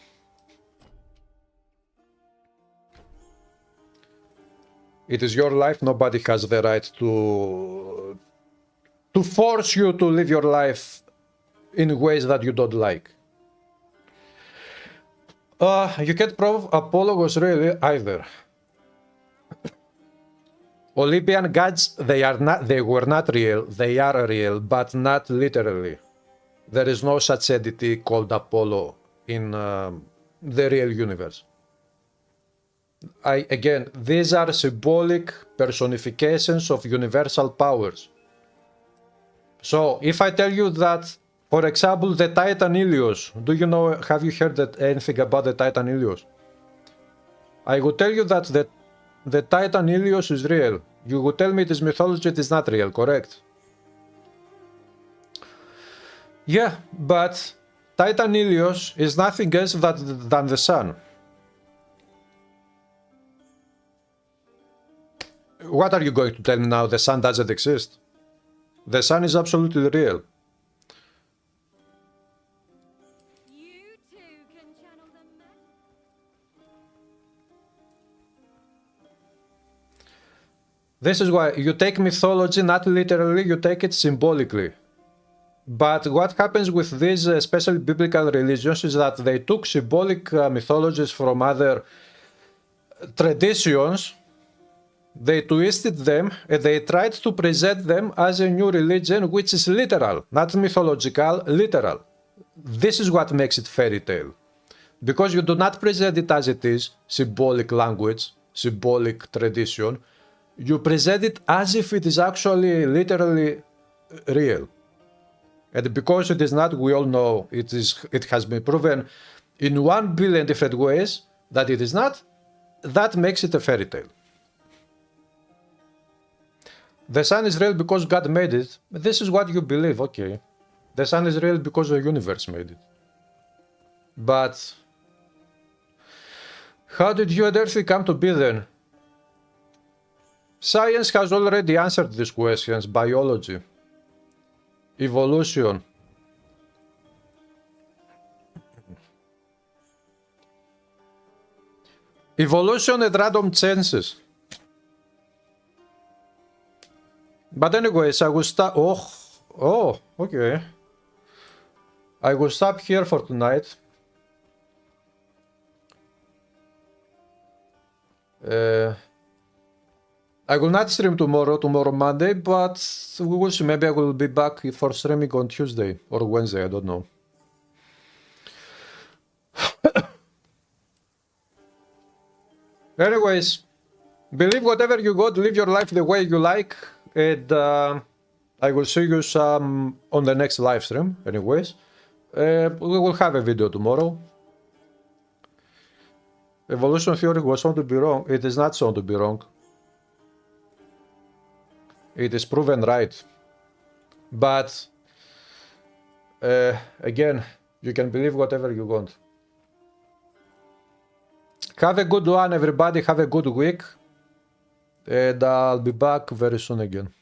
It is your life. Nobody has the right to force you to live your life in ways that you don't like. You can't prove Apollo was real either. Olympian gods, they were not real. They are real, but not literally. There is no such entity called Apollo in the real universe. Again, these are symbolic personifications of universal powers. So, if I tell you that, for example, the Titan Ilios, have you heard anything about the Titan Ilios? I would tell you that the Titan Ilios is real. You would tell me it is mythology, it is not real, correct? Yeah, but Titan Ilios is nothing else than the sun. What are you going to tell me now? The sun doesn't exist? The sun is absolutely real. This is why you take mythology not literally, you take it symbolically. But what happens with these, especially biblical religions, is that they took symbolic mythologies from other traditions. They twisted them and they tried to present them as a new religion, which is literal, not mythological, literal. This is what makes it fairy tale. Because you do not present it as it is, symbolic language, symbolic tradition. You present it as if it is actually literally real. And because it is not, we all know it has been proven in 1 billion different ways that it is not. That makes it a fairy tale. The sun is real because God made it. This is what you believe, okay. The sun is real because the universe made it. But how did you and Earth come to be then? Science has already answered these questions. Biology, evolution. Evolution and random chances. But anyways, I will stop. Oh, okay. I will stop here for tonight. I will not stream tomorrow Monday, but we will see. Maybe I will be back for streaming on Tuesday or Wednesday, I don't know. Anyways, believe whatever you got, live your life the way you like. And I will see you some on the next live stream. Anyways, we will have a video tomorrow. Evolution theory was shown to be wrong. It is not shown to be wrong. It is proven right. But again, you can believe whatever you want. Have a good one, everybody. Have a good week. And I'll be back very soon again.